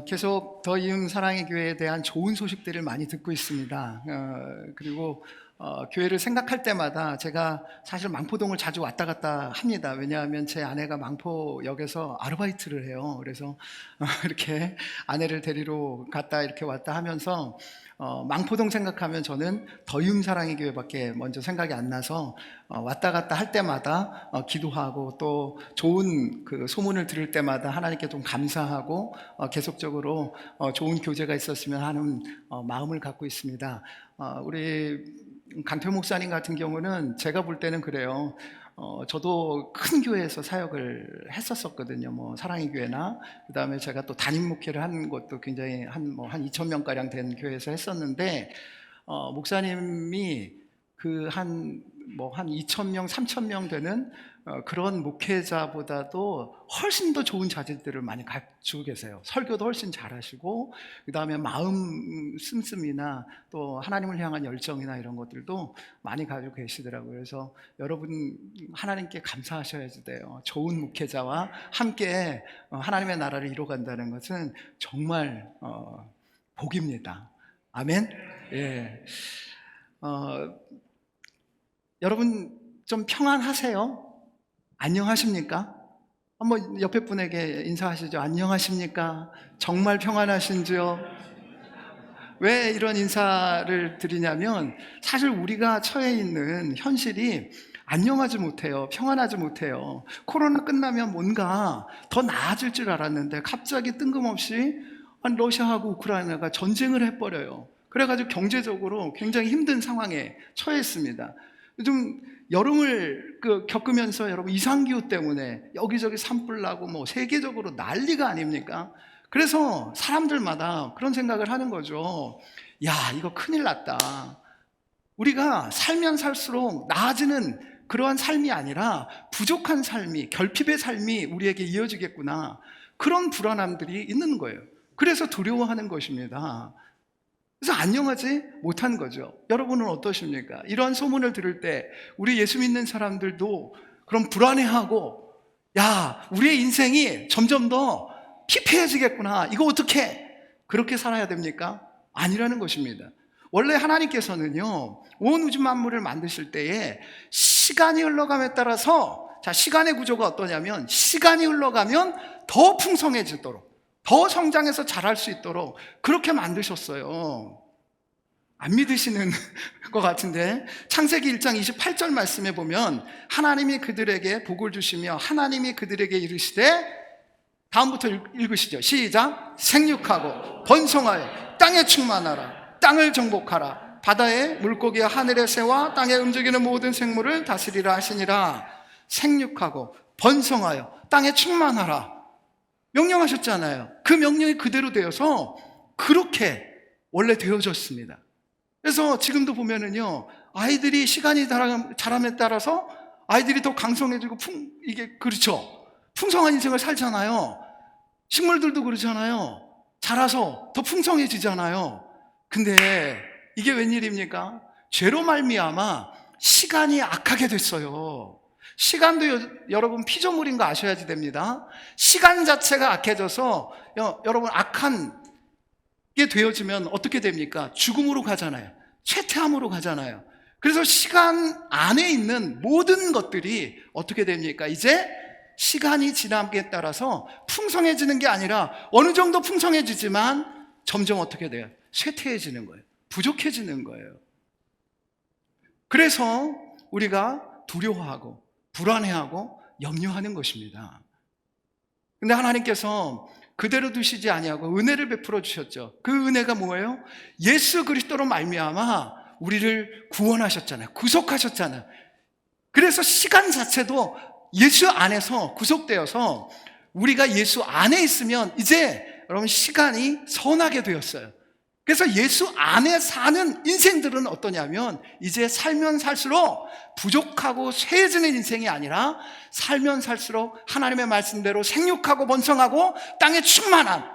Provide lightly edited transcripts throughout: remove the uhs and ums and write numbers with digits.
계속 더 이음 사랑의 교회에 대한 좋은 소식들을 많이 듣고 있습니다. 그리고 교회를 생각할 때마다 제가 사실 망포동을 자주 왔다 갔다 합니다. 왜냐하면 제 아내가 망포역에서 아르바이트를 해요. 그래서 이렇게 아내를 데리러 갔다 이렇게 왔다 하면서 망포동 생각하면 저는 더이음 사랑의 교회밖에 먼저 생각이 안 나서 왔다 갔다 할 때마다 기도하고 또 좋은 그 소문을 들을 때마다 하나님께 좀 감사하고 계속적으로 좋은 교제가 있었으면 하는 마음을 갖고 있습니다. 우리 강태 목사님 같은 경우는 제가 볼 때는 그래요. 저도 큰 교회에서 사역을 했었거든요. 뭐 사랑의 교회나 그 다음에 제가 또 담임 목회를 한 것도 굉장히 한 2,000명 가량 된 교회에서 했었는데 목사님이 그 한 2,000명, 3,000명 되는 그런 목회자보다도 훨씬 더 좋은 자질들을 많이 갖추고 계세요. 설교도 훨씬 잘하시고 그 다음에 마음 씀씀이나 또 하나님을 향한 열정이나 이런 것들도 많이 가지고 계시더라고요. 그래서 여러분 하나님께 감사하셔야 돼요. 좋은 목회자와 함께 하나님의 나라를 이뤄간다는 것은 정말 복입니다. 아멘. 예. 여러분 좀 평안하세요? 안녕하십니까? 한번 옆에 분에게 인사하시죠. 안녕하십니까? 정말 평안하신지요? 왜 이런 인사를 드리냐면 사실 우리가 처해 있는 현실이 안녕하지 못해요. 평안하지 못해요. 코로나 끝나면 뭔가 더 나아질 줄 알았는데 갑자기 뜬금없이 러시아하고 우크라이나가 전쟁을 해버려요. 그래가지고 경제적으로 굉장히 힘든 상황에 처해 있습니다. 요즘 여름을 겪으면서 여러분 이상기후 때문에 여기저기 산불 나고 세계적으로 난리가 아닙니까? 그래서 사람들마다 그런 생각을 하는 거죠. 야, 이거 큰일 났다. 우리가 살면 살수록 나아지는 그러한 삶이 아니라 부족한 삶이, 결핍의 삶이 우리에게 이어지겠구나. 그런 불안함들이 있는 거예요. 그래서 두려워하는 것입니다. 그래서 안녕하지 못한 거죠. 여러분은 어떠십니까? 이러한 소문을 들을 때 우리 예수 믿는 사람들도 그럼 불안해하고 야, 우리의 인생이 점점 더 피폐해지겠구나. 이거 어떻게 그렇게 살아야 됩니까? 아니라는 것입니다. 원래 하나님께서는요, 온 우주 만물을 만드실 때에 시간이 흘러감에 따라서 시간의 구조가 어떠냐면 시간이 흘러가면 더 풍성해지도록 더 성장해서 자랄 수 있도록 그렇게 만드셨어요. 안 믿으시는 것 같은데 창세기 1장 28절 말씀에 보면 하나님이 그들에게 복을 주시며 하나님이 그들에게 이르시되 다음부터 읽으시죠. 시작. 생육하고 번성하여 땅에 충만하라. 땅을 정복하라. 바다의 물고기와 하늘의 새와 땅에 움직이는 모든 생물을 다스리라 하시니라. 생육하고 번성하여 땅에 충만하라. 명령하셨잖아요. 그 명령이 그대로 되어서 그렇게 원래 되어졌습니다. 그래서 지금도 보면은요, 아이들이 시간이 자람에 따라서 아이들이 더 강성해지고 이게 그렇죠. 풍성한 인생을 살잖아요. 식물들도 그렇잖아요. 자라서 더 풍성해지잖아요. 근데 이게 웬일입니까? 죄로 말미암아 시간이 악하게 됐어요. 시간도 여러분 피조물인 거 아셔야지 됩니다. 시간 자체가 악해져서 여러분 악한 게 되어지면 어떻게 됩니까? 죽음으로 가잖아요. 쇠퇴함으로 가잖아요. 그래서 시간 안에 있는 모든 것들이 어떻게 됩니까? 이제 시간이 지남에 따라서 풍성해지는 게 아니라 어느 정도 풍성해지지만 점점 어떻게 돼요? 쇠퇴해지는 거예요. 부족해지는 거예요. 그래서 우리가 두려워하고 불안해하고 염려하는 것입니다. 근데 하나님께서 그대로 두시지 아니하고 은혜를 베풀어 주셨죠. 그 은혜가 뭐예요? 예수 그리스도로 말미암아 우리를 구원하셨잖아요. 구속하셨잖아요. 그래서 시간 자체도 예수 안에서 구속되어서 우리가 예수 안에 있으면 이제 여러분 시간이 선하게 되었어요. 그래서 예수 안에 사는 인생들은 어떠냐면 이제 살면 살수록 부족하고 쇠해지는 인생이 아니라 살면 살수록 하나님의 말씀대로 생육하고 번성하고 땅에 충만한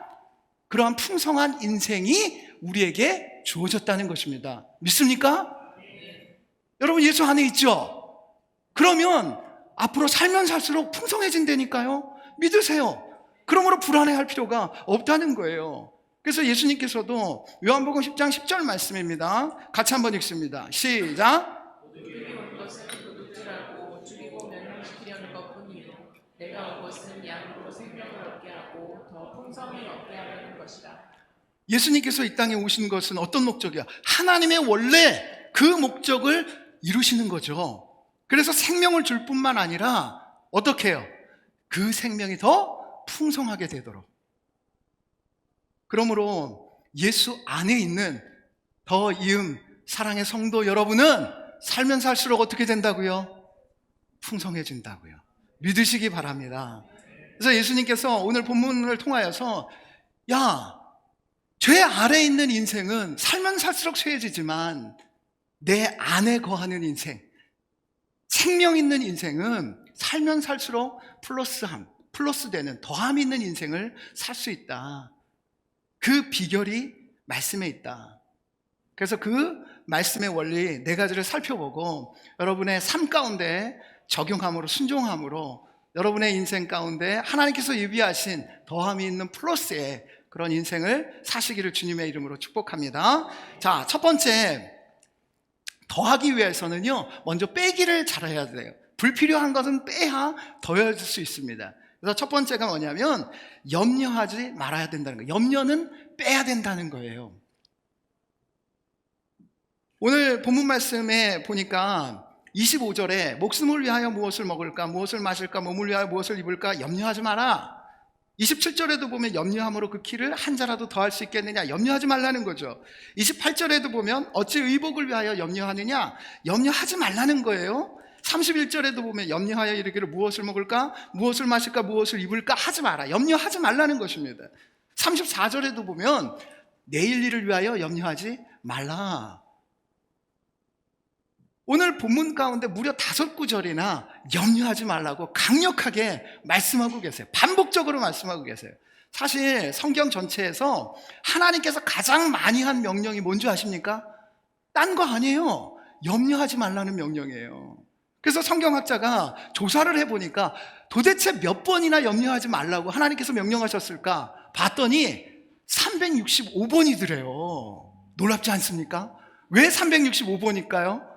그러한 풍성한 인생이 우리에게 주어졌다는 것입니다. 믿습니까? 여러분 예수 안에 있죠? 그러면 앞으로 살면 살수록 풍성해진다니까요. 믿으세요. 그러므로 불안해할 필요가 없다는 거예요. 그래서 예수님께서도 요한복음 10장 10절 말씀입니다. 같이 한번 읽습니다. 시작. 그들이 온 것은 도둑질하고 죽이고 멸망시키려는 것뿐이요 내가 온 것은 양으로 생명을 얻게 하고 더 풍성히 얻게 하려는 것이라. 예수님께서 이 땅에 오신 것은 어떤 목적이야? 하나님의 원래 그 목적을 이루시는 거죠. 그래서 생명을 줄 뿐만 아니라 어떻게 해요? 그 생명이 더 풍성하게 되도록. 그러므로 예수 안에 있는 더 이음 사랑의 성도 여러분은 살면 살수록 어떻게 된다고요? 풍성해진다고요. 믿으시기 바랍니다. 그래서 예수님께서 오늘 본문을 통하여서 죄 아래에 있는 인생은 살면 살수록 쇠해지지만 내 안에 거하는 인생, 생명 있는 인생은 살면 살수록 플러스 되는 더함 있는 인생을 살 수 있다. 그 비결이 말씀에 있다. 그래서 그 말씀의 원리 네 가지를 살펴보고 여러분의 삶 가운데 적용함으로, 순종함으로 여러분의 인생 가운데 하나님께서 예비하신 더함이 있는 플러스의 그런 인생을 사시기를 주님의 이름으로 축복합니다. 자, 첫 번째, 더하기 위해서는요, 먼저 빼기를 잘해야 돼요. 불필요한 것은 빼야 더해질 수 있습니다. 그래서 첫 번째가 뭐냐면 염려하지 말아야 된다는 거예요. 염려는 빼야 된다는 거예요. 오늘 본문 말씀에 보니까 25절에 목숨을 위하여 무엇을 먹을까, 무엇을 마실까, 몸을 위하여 무엇을 입을까 염려하지 마라. 27절에도 보면 염려함으로 그 키를 한 자라도 더할 수 있겠느냐, 염려하지 말라는 거죠. 28절에도 보면 어찌 의복을 위하여 염려하느냐, 염려하지 말라는 거예요. 31절에도 보면 염려하여 이르기를 무엇을 먹을까, 무엇을 마실까, 무엇을 입을까 하지 마라, 염려하지 말라는 것입니다. 34절에도 보면 내일 일을 위하여 염려하지 말라. 오늘 본문 가운데 무려 5구절이나 염려하지 말라고 강력하게 말씀하고 계세요. 반복적으로 말씀하고 계세요. 사실 성경 전체에서 하나님께서 가장 많이 한 명령이 뭔지 아십니까? 딴 거 아니에요. 염려하지 말라는 명령이에요. 그래서 성경학자가 조사를 해보니까 도대체 몇 번이나 염려하지 말라고 하나님께서 명령하셨을까 봤더니 365번이더래요. 놀랍지 않습니까? 왜 365번일까요?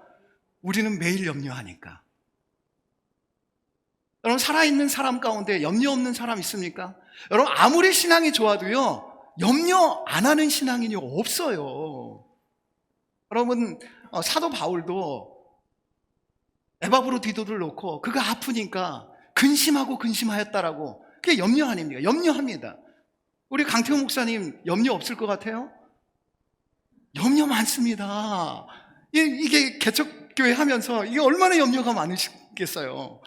우리는 매일 염려하니까. 여러분, 살아있는 사람 가운데 염려 없는 사람 있습니까? 여러분, 아무리 신앙이 좋아도요, 염려 안 하는 신앙인이 없어요. 여러분, 사도 바울도 에바브로 디도를 놓고 그가 아프니까 근심하고 근심하였다라고, 그게 염려 아닙니까? 염려합니다. 우리 강태호 목사님 염려 없을 것 같아요? 염려 많습니다. 이게 개척교회 하면서 이게 얼마나 염려가 많으시겠어요.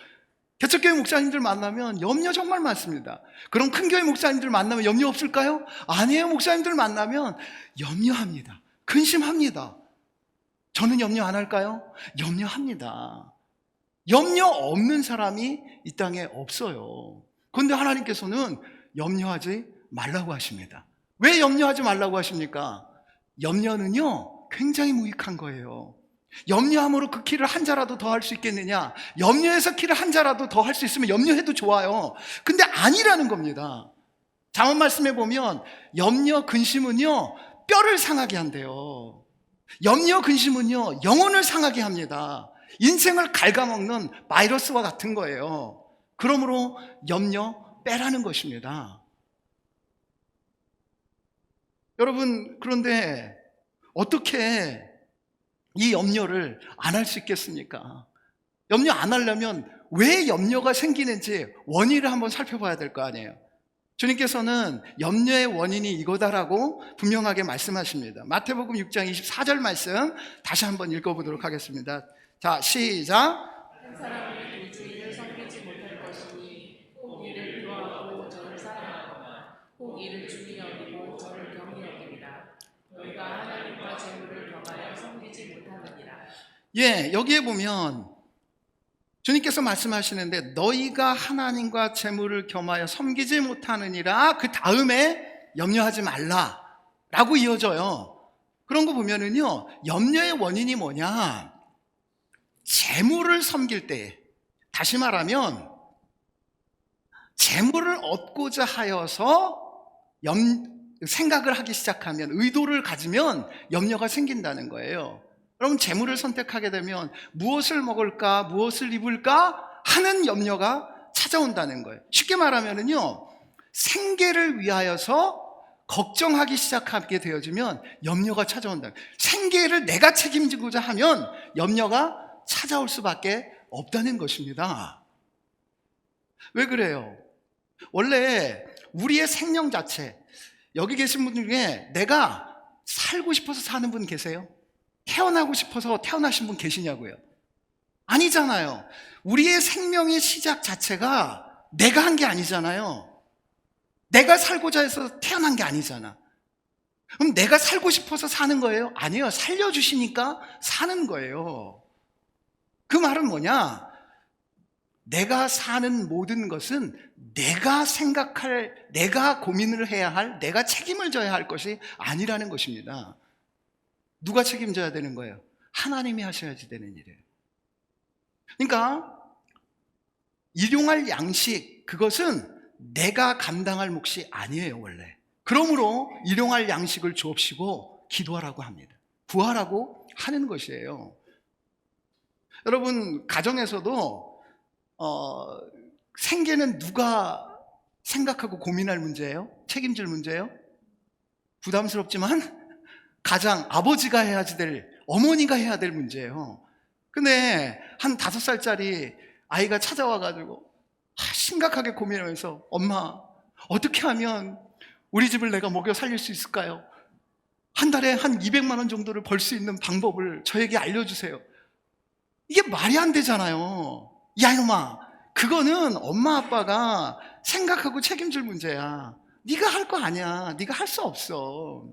개척교회 목사님들 만나면 염려 정말 많습니다. 그럼 큰 교회 목사님들 만나면 염려 없을까요? 아니에요. 목사님들 만나면 염려합니다. 근심합니다. 저는 염려 안 할까요? 염려합니다. 염려 없는 사람이 이 땅에 없어요. 그런데 하나님께서는 염려하지 말라고 하십니다. 왜 염려하지 말라고 하십니까? 염려는요, 굉장히 무익한 거예요. 염려함으로 그 키를 한 자라도 더 할 수 있겠느냐? 염려해서 키를 한 자라도 더 할 수 있으면 염려해도 좋아요. 근데 아니라는 겁니다. 잠언 말씀에 보면 염려, 근심은요, 뼈를 상하게 한대요. 염려, 근심은요, 영혼을 상하게 합니다. 인생을 갉아먹는 바이러스와 같은 거예요. 그러므로 염려 빼라는 것입니다. 여러분, 그런데 어떻게 이 염려를 안 할 수 있겠습니까? 염려 안 하려면 왜 염려가 생기는지 원인을 한번 살펴봐야 될 거 아니에요. 주님께서는 염려의 원인이 이거다라고 분명하게 말씀하십니다. 마태복음 6장 24절 말씀 다시 한번 읽어보도록 하겠습니다. 자, 시작. 한 사람이 두 주인을 섬기지 못할 것이니 혹 이를 좋아하고 저를 사랑하거나 혹 이를 중히 여기고 저를 경히 여깁니다. 너희가 하나님과 재물을 겸하여 섬기지 못하느니라. 여기에 보면 주님께서 말씀하시는데 너희가 하나님과 재물을 겸하여 섬기지 못하느니라, 그 다음에 염려하지 말라라고 이어져요. 그런 거 보면은요, 염려의 원인이 뭐냐? 재물을 섬길 때, 다시 말하면 재물을 얻고자 하여서 생각을 하기 시작하면, 의도를 가지면 염려가 생긴다는 거예요. 그럼 재물을 선택하게 되면 무엇을 먹을까, 무엇을 입을까 하는 염려가 찾아온다는 거예요. 쉽게 말하면요, 생계를 위하여서 걱정하기 시작하게 되어지면 염려가 찾아온다. 생계를 내가 책임지고자 하면 염려가 찾아올 수밖에 없다는 것입니다. 왜 그래요? 원래 우리의 생명 자체, 여기 계신 분 중에 내가 살고 싶어서 사는 분 계세요? 태어나고 싶어서 태어나신 분 계시냐고요? 아니잖아요. 우리의 생명의 시작 자체가 내가 한 게 아니잖아요. 내가 살고자 해서 태어난 게 아니잖아. 그럼 내가 살고 싶어서 사는 거예요? 아니요. 살려주시니까 사는 거예요. 그 말은 뭐냐? 내가 사는 모든 것은 내가 생각할, 내가 고민을 해야 할, 내가 책임을 져야 할 것이 아니라는 것입니다. 누가 책임져야 되는 거예요? 하나님이 하셔야지 되는 일이에요. 그러니까 일용할 양식, 그것은 내가 감당할 몫이 아니에요, 원래. 그러므로 일용할 양식을 주옵시고 기도하라고 합니다. 구하라고 하는 것이에요. 여러분, 가정에서도 생계는 누가 생각하고 고민할 문제예요? 책임질 문제예요? 부담스럽지만 가장 아버지가 해야지 될, 어머니가 해야 될 문제예요. 근데 한 5살짜리 아이가 찾아와가지고 심각하게 고민하면서, 엄마, 어떻게 하면 우리 집을 내가 먹여 살릴 수 있을까요? 한 달에 한 200만 원 정도를 벌 수 있는 방법을 저에게 알려주세요. 이게 말이 안 되잖아요. 야, 이놈아, 그거는 엄마 아빠가 생각하고 책임질 문제야. 네가 할 거 아니야. 네가 할 수 없어.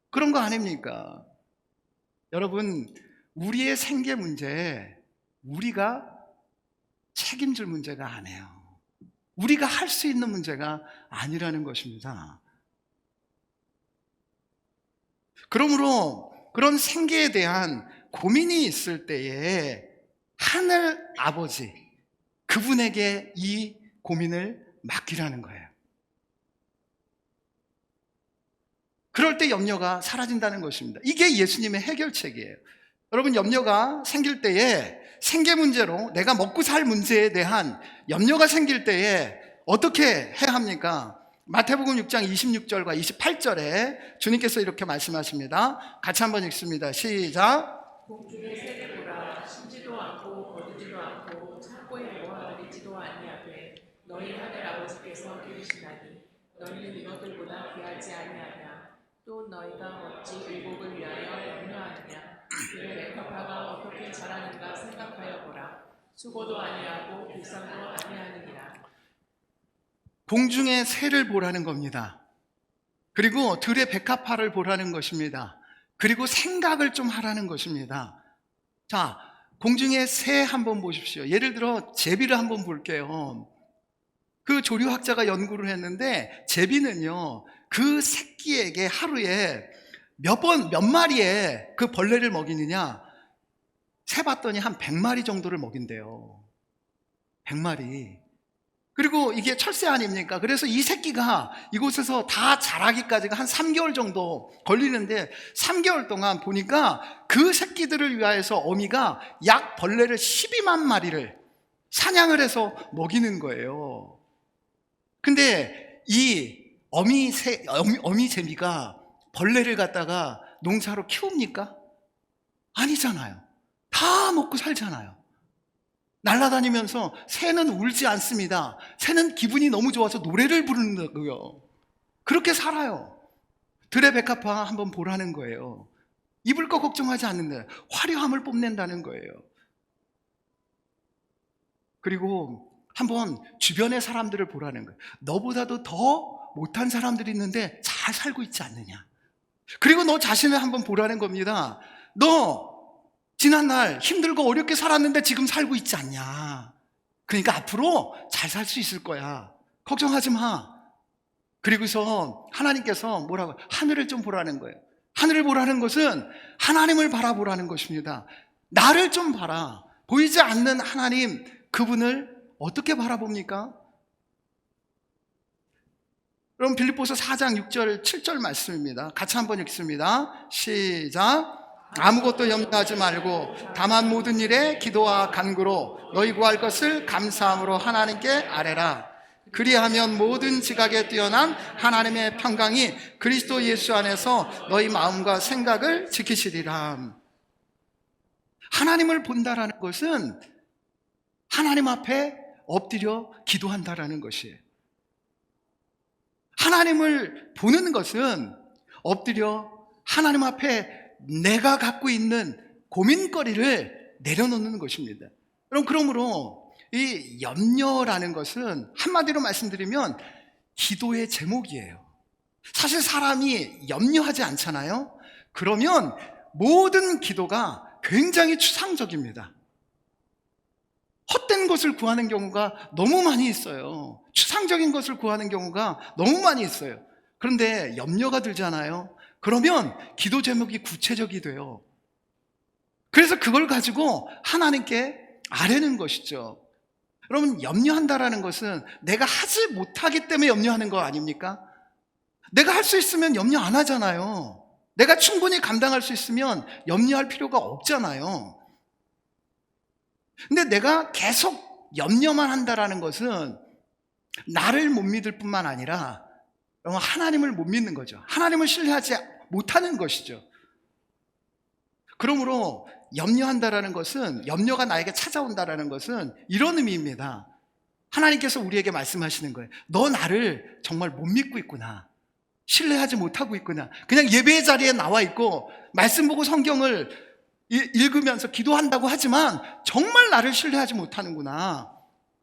그런 거 아닙니까? 여러분, 우리의 생계 문제, 우리가 책임질 문제가 아니에요. 우리가 할 수 있는 문제가 아니라는 것입니다. 그러므로 그런 생계에 대한 고민이 있을 때에 하늘 아버지, 그분에게 이 고민을 맡기라는 거예요. 그럴 때 염려가 사라진다는 것입니다. 이게 예수님의 해결책이에요. 여러분, 염려가 생길 때에, 생계 문제로 내가 먹고 살 문제에 대한 염려가 생길 때에 어떻게 해야 합니까? 마태복음 6장 26절과 28절에 주님께서 이렇게 말씀하십니다. 같이 한번 읽습니다. 시작. 공중의 새를 보라. 심지도 않고 거두지도 않고 창고에 모아들이지도 아니하되 너희 하늘 아버지께서 기르시나니 너희는 이것들보다 귀하지 아니하냐. 또 너희가 어찌 의복을 위하여 염려하느냐. 그의 백합화가 어떻게 자라는가 생각하여 보라. 수고도 아니하고 비상도 아니하느니라. 공중의 새를 보라는 겁니다. 그리고 들의 백합화를 보라는 것입니다. 그리고 생각을 좀 하라는 것입니다. 자, 공중의 새 한번 보십시오. 예를 들어 제비를 한번 볼게요. 그 조류학자가 연구를 했는데, 제비는요, 그 새끼에게 하루에 몇 마리의 그 벌레를 먹이느냐, 세봤더니 한 100마리 정도를 먹인대요. 100마리. 그리고 이게 철새 아닙니까? 그래서 이 새끼가 이곳에서 다 자라기까지가 한 3개월 정도 걸리는데, 3개월 동안 보니까 그 새끼들을 위하여서 어미가 약 벌레를 12만 마리를 사냥을 해서 먹이는 거예요. 근데 이 어미 제비가 벌레를 갖다가 농사로 키웁니까? 아니잖아요. 다 먹고 살잖아요. 날아다니면서 새는 울지 않습니다. 새는 기분이 너무 좋아서 노래를 부른다고요. 그렇게 살아요. 들의 백합화 한번 보라는 거예요. 입을 거 걱정하지 않는다. 화려함을 뽐낸다는 거예요. 그리고 한번 주변의 사람들을 보라는 거예요. 너보다도 더 못한 사람들이 있는데 잘 살고 있지 않느냐. 그리고 너 자신을 한번 보라는 겁니다. 너 지난날 힘들고 어렵게 살았는데 지금 살고 있지 않냐. 그러니까 앞으로 잘 살 수 있을 거야. 걱정하지 마. 그리고서 하나님께서 뭐라고? 하늘을 좀 보라는 거예요. 하늘을 보라는 것은 하나님을 바라보라는 것입니다. 나를 좀 봐라. 보이지 않는 하나님, 그분을 어떻게 바라봅니까? 여러분 빌립보서 4장 6절 7절 말씀입니다. 같이 한번 읽습니다. 시작. 아무것도 염려하지 말고 다만 모든 일에 기도와 간구로 너희 구할 것을 감사함으로 하나님께 아뢰라. 그리하면 모든 지각에 뛰어난 하나님의 평강이 그리스도 예수 안에서 너희 마음과 생각을 지키시리라. 하나님을 본다라는 것은 하나님 앞에 엎드려 기도한다라는 것이에요. 하나님을 보는 것은 엎드려 하나님 앞에 내가 갖고 있는 고민거리를 내려놓는 것입니다. 그러므로 이 염려라는 것은 한마디로 말씀드리면 기도의 제목이에요. 사실 사람이 염려하지 않잖아요. 그러면 모든 기도가 굉장히 추상적입니다. 헛된 것을 구하는 경우가 너무 많이 있어요. 추상적인 것을 구하는 경우가 너무 많이 있어요. 그런데 염려가 들잖아요. 그러면 기도 제목이 구체적이 돼요. 그래서 그걸 가지고 하나님께 아뢰는 것이죠. 여러분, 염려한다라는 것은 내가 하지 못하기 때문에 염려하는 거 아닙니까? 내가 할 수 있으면 염려 안 하잖아요. 내가 충분히 감당할 수 있으면 염려할 필요가 없잖아요. 근데 내가 계속 염려만 한다라는 것은 나를 못 믿을 뿐만 아니라 하나님을 못 믿는 거죠. 하나님을 신뢰하지 못하는 것이죠. 그러므로 염려한다라는 것은, 염려가 나에게 찾아온다라는 것은 이런 의미입니다. 하나님께서 우리에게 말씀하시는 거예요. 너 나를 정말 못 믿고 있구나. 신뢰하지 못하고 있구나. 그냥 예배의 자리에 나와 있고 말씀 보고 성경을 읽으면서 기도한다고 하지만 정말 나를 신뢰하지 못하는구나.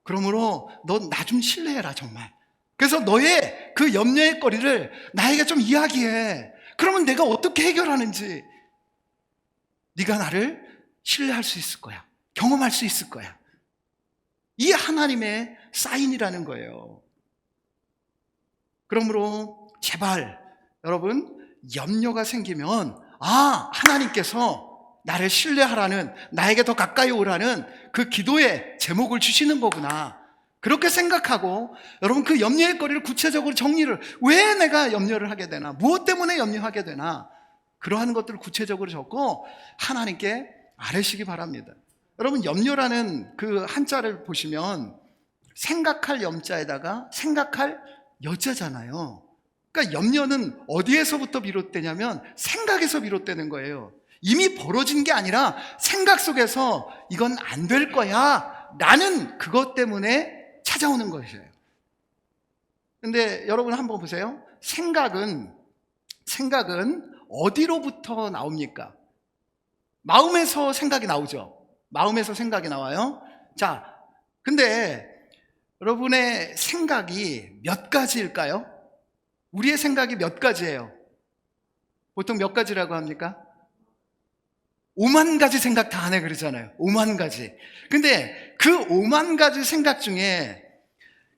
그러므로 너 나 좀 신뢰해라 정말. 그래서 너의 그 염려의 거리를 나에게 좀 이야기해. 그러면 내가 어떻게 해결하는지 네가 나를 신뢰할 수 있을 거야. 경험할 수 있을 거야. 이 하나님의 사인이라는 거예요. 그러므로 제발 여러분, 염려가 생기면 하나님께서 나를 신뢰하라는, 나에게 더 가까이 오라는 그 기도의 제목을 주시는 거구나. 그렇게 생각하고 여러분 그 염려의 거리를 구체적으로 정리를, 왜 내가 염려를 하게 되나, 무엇 때문에 염려하게 되나, 그러한 것들을 구체적으로 적고 하나님께 아뢰시기 바랍니다. 여러분, 염려라는 그 한자를 보시면 생각할 염자에다가 생각할 여자잖아요. 그러니까 염려는 어디에서부터 비롯되냐면 생각에서 비롯되는 거예요. 이미 벌어진 게 아니라 생각 속에서 이건 안 될 거야 라는 그것 때문에 찾아오는 것이에요. 근데 여러분 한번 보세요. 생각은 어디로부터 나옵니까? 마음에서 생각이 나오죠. 마음에서 생각이 나와요. 자, 근데 여러분의 생각이 몇 가지일까요? 우리의 생각이 몇 가지예요? 보통 몇 가지라고 합니까? 5만 가지 생각 다 하네 그러잖아요. 5만 가지. 근데 그 5만 가지 생각 중에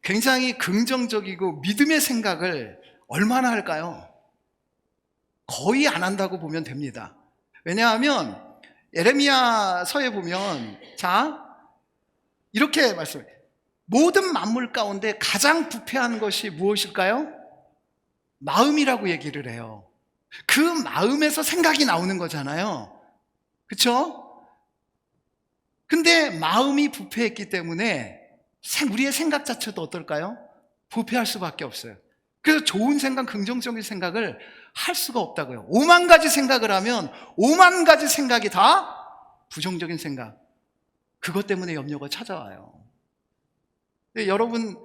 굉장히 긍정적이고 믿음의 생각을 얼마나 할까요? 거의 안 한다고 보면 됩니다. 왜냐하면 예레미야서에 보면 이렇게 말씀해요. 모든 만물 가운데 가장 부패한 것이 무엇일까요? 마음이라고 얘기를 해요. 그 마음에서 생각이 나오는 거잖아요. 그렇죠? 근데 마음이 부패했기 때문에 우리의 생각 자체도 어떨까요? 부패할 수밖에 없어요. 그래서 좋은 생각, 긍정적인 생각을 할 수가 없다고요. 5만 가지 생각을 하면 5만 가지 생각이 다 부정적인 생각. 그것 때문에 염려가 찾아와요. 근데 여러분,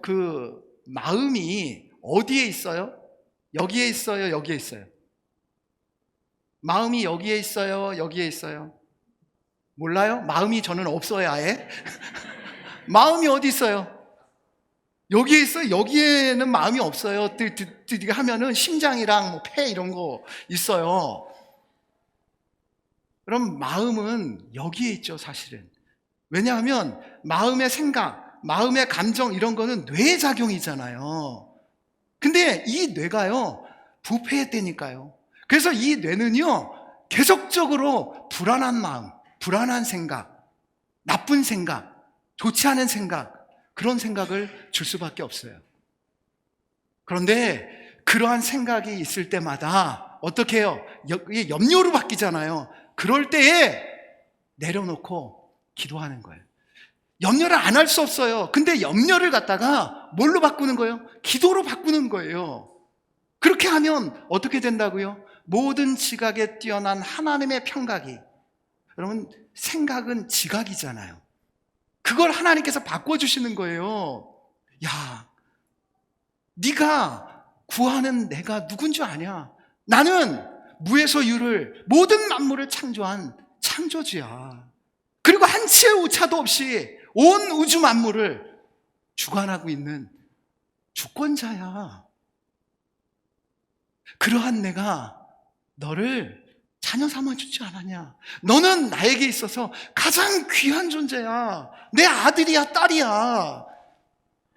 그 마음이 어디에 있어요? 여기에 있어요? 여기에 있어요? 마음이 여기에 있어요? 여기에 있어요? 몰라요? 마음이 저는 없어요, 아예. 마음이 어디 있어요? 여기에 있어요? 여기에는 마음이 없어요. 하면은 심장이랑 뭐 폐 이런 거 있어요. 그럼 마음은 여기에 있죠, 사실은. 왜냐하면 마음의 생각, 마음의 감정 이런 거는 뇌의 작용이잖아요. 근데 이 뇌가요, 부패했다니까요. 그래서 이 뇌는요, 계속적으로 불안한 마음, 불안한 생각, 나쁜 생각, 좋지 않은 생각, 그런 생각을 줄 수밖에 없어요. 그런데 그러한 생각이 있을 때마다 어떻게 해요? 이게 염려로 바뀌잖아요. 그럴 때에 내려놓고 기도하는 거예요. 염려를 안 할 수 없어요. 근데 염려를 갖다가 뭘로 바꾸는 거예요? 기도로 바꾸는 거예요. 그렇게 하면 어떻게 된다고요? 모든 지각에 뛰어난 하나님의 평각이, 여러분 생각은 지각이잖아요. 그걸 하나님께서 바꿔주시는 거예요. 야, 네가 구하는 내가 누군 줄 아냐? 나는 무에서 유를 모든 만물을 창조한 창조주야. 그리고 한치의 오차도 없이 온 우주 만물을 주관하고 있는 주권자야. 그러한 내가 너를 자녀 삼아주지 않았냐? 너는 나에게 있어서 가장 귀한 존재야. 내 아들이야, 딸이야.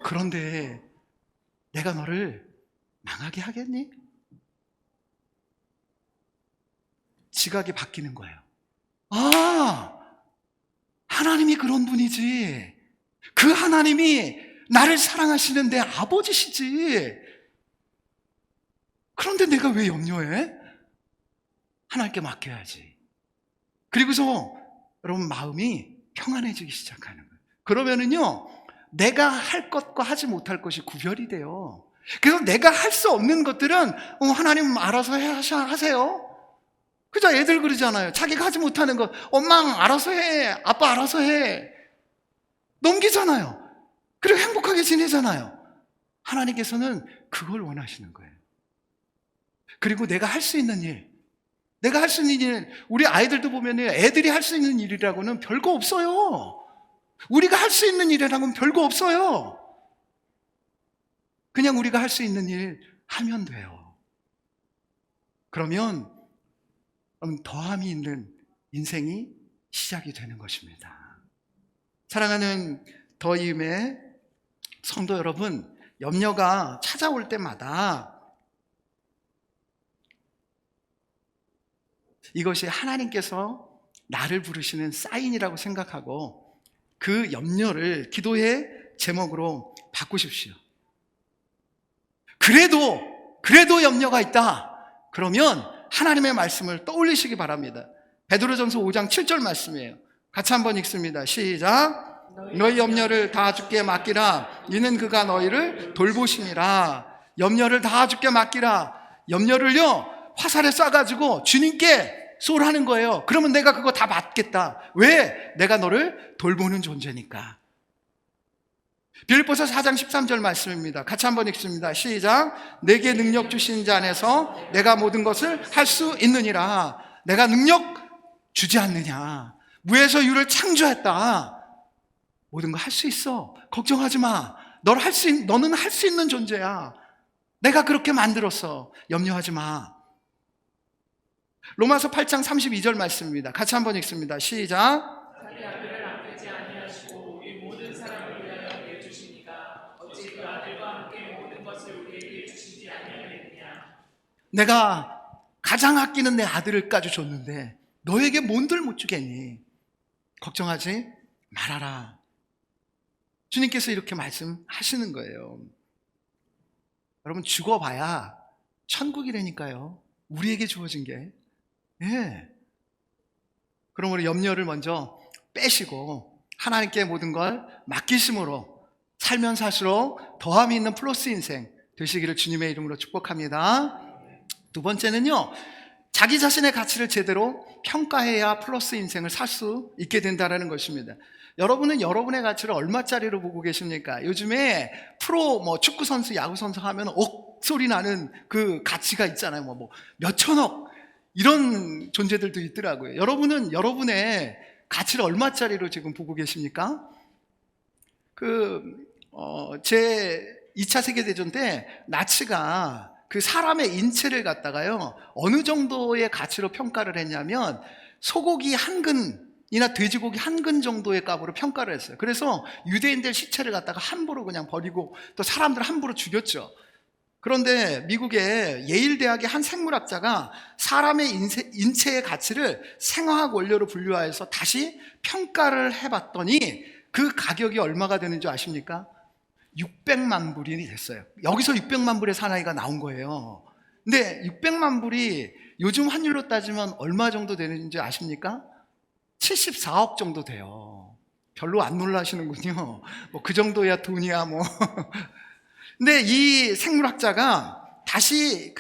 그런데 내가 너를 망하게 하겠니? 지각이 바뀌는 거예요. 아, 하나님이 그런 분이지. 그 하나님이 나를 사랑하시는 내 아버지시지. 그런데 내가 왜 염려해? 하나님께 맡겨야지. 그리고서 여러분 마음이 평안해지기 시작하는 거예요. 그러면은요, 내가 할 것과 하지 못할 것이 구별이 돼요. 그래서 내가 할 수 없는 것들은 하나님 알아서 하세요. 그죠? 애들 그러잖아요. 자기가 하지 못하는 것 엄마 알아서 해, 아빠 알아서 해, 넘기잖아요. 그리고 행복하게 지내잖아요. 하나님께서는 그걸 원하시는 거예요. 그리고 내가 할 수 있는 일, 우리 아이들도 보면 애들이 할 수 있는 일이라고는 별거 없어요. 우리가 할 수 있는 일이라고는 별거 없어요. 그냥 우리가 할 수 있는 일 하면 돼요. 그러면 더함이 있는 인생이 시작이 되는 것입니다. 사랑하는 더임의 성도 여러분, 염려가 찾아올 때마다 이것이 하나님께서 나를 부르시는 사인이라고 생각하고 그 염려를 기도의 제목으로 바꾸십시오. 그래도 염려가 있다. 그러면 하나님의 말씀을 떠올리시기 바랍니다. 베드로전서 5장 7절 말씀이에요. 같이 한번 읽습니다. 시작. 너희 염려를 다 주께 맡기라. 이는 그가 너희를 돌보시니라. 염려를 다 주께 맡기라. 염려를요, 화살에 쏴가지고 주님께 쏘라는 거예요. 그러면 내가 그거 다 맡겠다. 왜? 내가 너를 돌보는 존재니까. 빌립보서 4장 13절 말씀입니다. 같이 한번 읽습니다. 시작. 내게 능력 주신 자 안에서 내가 모든 것을 할 수 있느니라. 내가 능력 주지 않느냐? 무에서 유를 창조했다. 모든 거 할 수 있어. 걱정하지 마. 너는 할 수 있는 존재야. 내가 그렇게 만들었어. 염려하지 마. 로마서 8장 32절 말씀입니다. 같이 한번 읽습니다. 시작. 자기 아들을 아끼지 아니하시고 우리 모든 사람을 위하여 내주시니까 어찌 그 아들과 함께 모든 것을 우리에게 주시지 아니하겠느냐. 내가 가장 아끼는 내 아들을까지 줬는데 너에게 뭔들 못 주겠니? 걱정하지 말아라. 주님께서 이렇게 말씀하시는 거예요. 여러분, 죽어봐야 천국이라니까요. 우리에게 주어진 게. 예. 그러므로 염려를 먼저 빼시고 하나님께 모든 걸 맡기심으로 살면 살수록 더함이 있는 플러스 인생 되시기를 주님의 이름으로 축복합니다. 두 번째는요, 자기 자신의 가치를 제대로 평가해야 플러스 인생을 살 수 있게 된다는 것입니다. 여러분은 여러분의 가치를 얼마짜리로 보고 계십니까? 요즘에 프로 축구 선수, 야구 선수 하면 억소리 나는 그 가치가 있잖아요. 몇 천억 이런 존재들도 있더라고요. 여러분은 여러분의 가치를 얼마짜리로 지금 보고 계십니까? 제 2차 세계대전 때 나치가 그 사람의 인체를 갖다가요, 어느 정도의 가치로 평가를 했냐면 소고기 한 근이나 돼지고기 한 근 정도의 값으로 평가를 했어요. 그래서 유대인들 시체를 갖다가 함부로 그냥 버리고 또 사람들 함부로 죽였죠. 그런데 미국의 예일 대학의 한 생물학자가 사람의 인체의 가치를 생화학 원료로 분류해서 다시 평가를 해봤더니 그 가격이 얼마가 되는 줄 아십니까? 600만 불이 됐어요. 여기서 600만 불의 사나이가 나온 거예요. 근데 600만 불이 요즘 환율로 따지면 얼마 정도 되는지 아십니까? 74억 정도 돼요. 별로 안 놀라시는군요. 뭐 그 정도야 돈이야 뭐. 근데 이 생물학자가 다시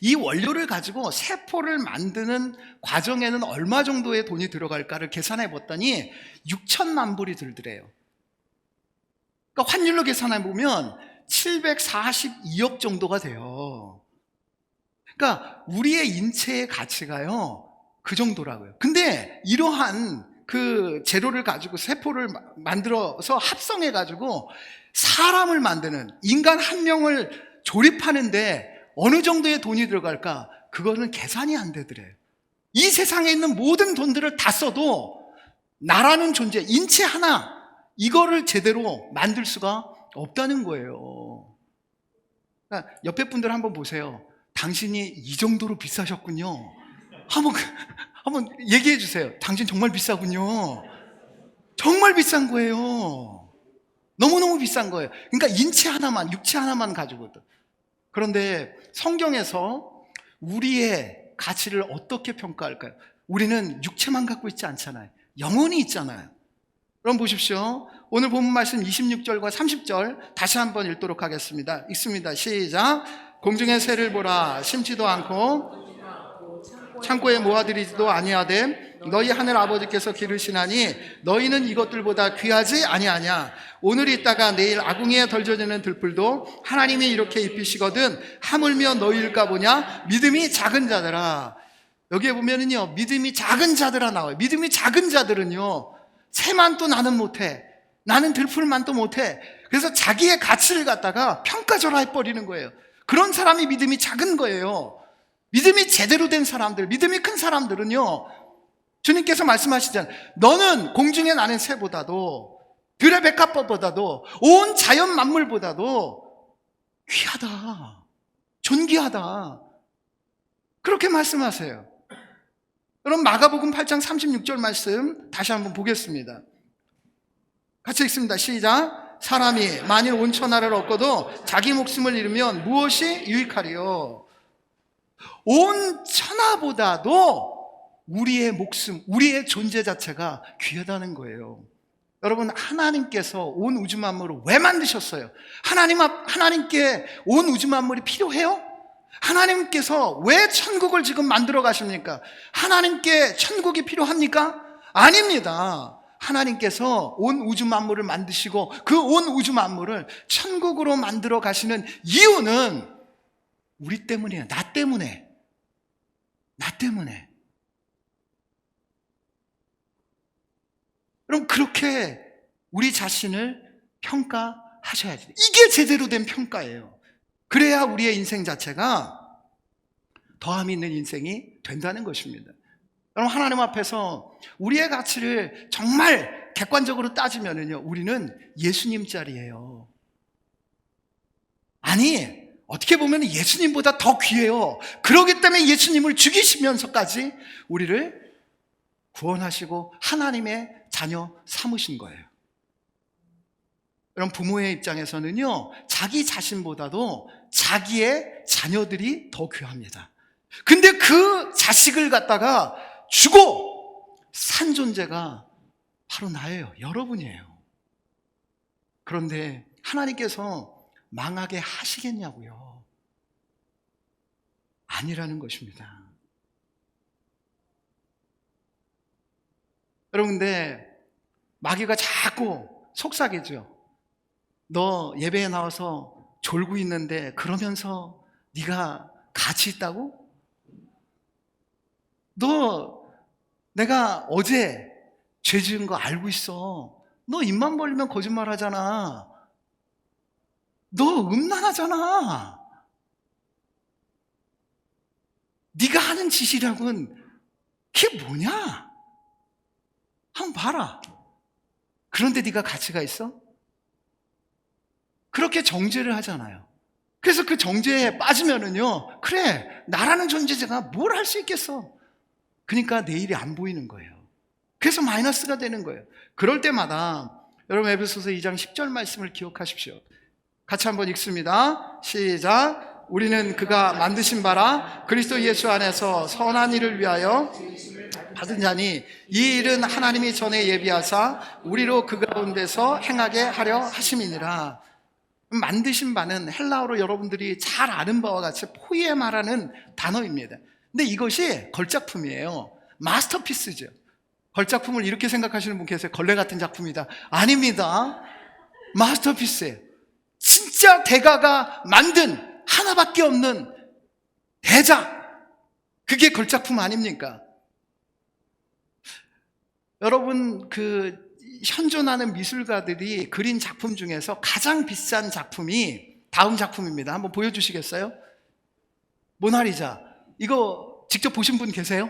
이 원료를 가지고 세포를 만드는 과정에는 얼마 정도의 돈이 들어갈까를 계산해 봤더니 6천만 불이 들더래요. 그러니까 환율로 계산해 보면 742억 정도가 돼요. 그러니까 우리의 인체의 가치가요, 그 정도라고요. 근데 이러한 그 재료를 가지고 세포를 만들어서 합성해 가지고 사람을 만드는, 인간 한 명을 조립하는데 어느 정도의 돈이 들어갈까? 그거는 계산이 안 되더래요. 이 세상에 있는 모든 돈들을 다 써도 나라는 존재, 인체 하나, 이거를 제대로 만들 수가 없다는 거예요. 그러니까 옆에 분들 한번 보세요. 당신이 이 정도로 비싸셨군요. 한번 얘기해 주세요. 당신 정말 비싸군요. 정말 비싼 거예요. 너무너무 비싼 거예요. 그러니까 인체 하나만, 육체 하나만 가지고도. 그런데 성경에서 우리의 가치를 어떻게 평가할까요? 우리는 육체만 갖고 있지 않잖아요. 영혼이 있잖아요. 그럼 보십시오. 오늘 본문 말씀 26절과 30절 다시 한번 읽도록 하겠습니다. 읽습니다. 시작. 공중의 새를 보라. 심지도 않고 창고에 모아들이지도 아니하되 너희 하늘 아버지께서 기르시나니 너희는 이것들보다 귀하지 아니하냐. 오늘 있다가 내일 아궁이에 덜져지는 들풀도 하나님이 이렇게 입히시거든 하물며 너희일까 보냐. 믿음이 작은 자들아. 여기에 보면은요, 믿음이 작은 자들아 나와요. 믿음이 작은 자들은요, 새만도 나는 못해, 나는 들풀만도 못해. 그래서 자기의 가치를 갖다가 평가절하 해버리는 거예요. 그런 사람이 믿음이 작은 거예요. 믿음이 제대로 된 사람들, 믿음이 큰 사람들은요, 주님께서 말씀하시잖아요. 너는 공중에 나는 새보다도, 들의 백합보다도, 온 자연 만물보다도 귀하다, 존귀하다, 그렇게 말씀하세요. 그럼 마가복음 8장 36절 말씀 다시 한번 보겠습니다. 같이 읽습니다. 시작. 사람이 만일 온 천하를 얻고도 자기 목숨을 잃으면 무엇이 유익하리요? 온 천하보다도 우리의 목숨, 우리의 존재 자체가 귀하다는 거예요. 여러분, 하나님께서 온 우주 만물을 왜 만드셨어요? 하나님께 온 우주 만물이 필요해요? 하나님께서 왜 천국을 지금 만들어 가십니까? 하나님께 천국이 필요합니까? 아닙니다. 하나님께서 온 우주 만물을 만드시고 그 온 우주 만물을 천국으로 만들어 가시는 이유는 우리 때문이에요. 나 때문에. 그럼 그렇게 우리 자신을 평가하셔야지. 이게 제대로 된 평가예요. 그래야 우리의 인생 자체가 더함이 있는 인생이 된다는 것입니다. 여러분, 하나님 앞에서 우리의 가치를 정말 객관적으로 따지면은요, 우리는 예수님 짤이에요. 아니, 어떻게 보면 예수님보다 더 귀해요. 그렇기 때문에 예수님을 죽이시면서까지 우리를 구원하시고 하나님의 자녀 삼으신 거예요. 그럼 부모의 입장에서는요, 자기 자신보다도 자기의 자녀들이 더 귀합니다. 근데 그 자식을 갖다가 주고 산 존재가 바로 나예요. 여러분이에요. 그런데 하나님께서 망하게 하시겠냐고요? 아니라는 것입니다. 여러분, 근데 마귀가 자꾸 속삭이죠. 너 예배에 나와서 졸고 있는데 그러면서 네가 가치 있다고? 너 내가 어제 죄 지은 거 알고 있어. 너 입만 벌리면 거짓말 하잖아. 너 음란하잖아. 네가 하는 짓이라고는 그게 뭐냐? 한번 봐라. 그런데 네가 가치가 있어? 그렇게 정죄를 하잖아요. 그래서 그 정죄에 빠지면은요, 그래, 나라는 존재가 뭘 할 수 있겠어? 그러니까 내일이 안 보이는 거예요. 그래서 마이너스가 되는 거예요. 그럴 때마다 여러분 에베소서 2장 10절 말씀을 기억하십시오. 같이 한번 읽습니다. 시작. 우리는 그가 만드신 바라 그리스도 예수 안에서 선한 일을 위하여 받은 자니 이 일은 하나님이 전에 예비하사 우리로 그 가운데서 행하게 하려 하심이니라. 만드신 바는 헬라어로 여러분들이 잘 아는 바와 같이 포이에마라는 단어입니다. 근데 이것이 걸작품이에요. 마스터피스죠. 걸작품을 이렇게 생각하시는 분 계세요. 걸레 같은 작품이다. 아닙니다. 마스터피스예요. 진짜 대가가 만든 하나밖에 없는 대작. 그게 걸작품 아닙니까? 여러분, 현존하는 미술가들이 그린 작품 중에서 가장 비싼 작품이 다음 작품입니다. 한번 보여주시겠어요? 모나리자. 이거 직접 보신 분 계세요?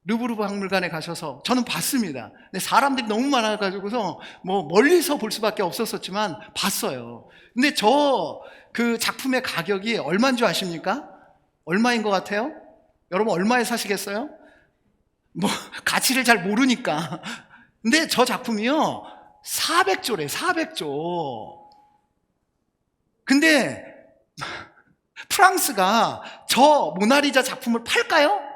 루브르 박물관에 가셔서 저는 봤습니다. 근데 사람들이 너무 많아가지고서 멀리서 볼 수밖에 없었지만 봤어요. 근데 그 작품의 가격이 얼마인 줄 아십니까? 얼마인 것 같아요? 여러분 얼마에 사시겠어요? 가치를 잘 모르니까. 근데 저 작품이요 400조래. 400조. 근데 프랑스가 저 모나리자 작품을 팔까요?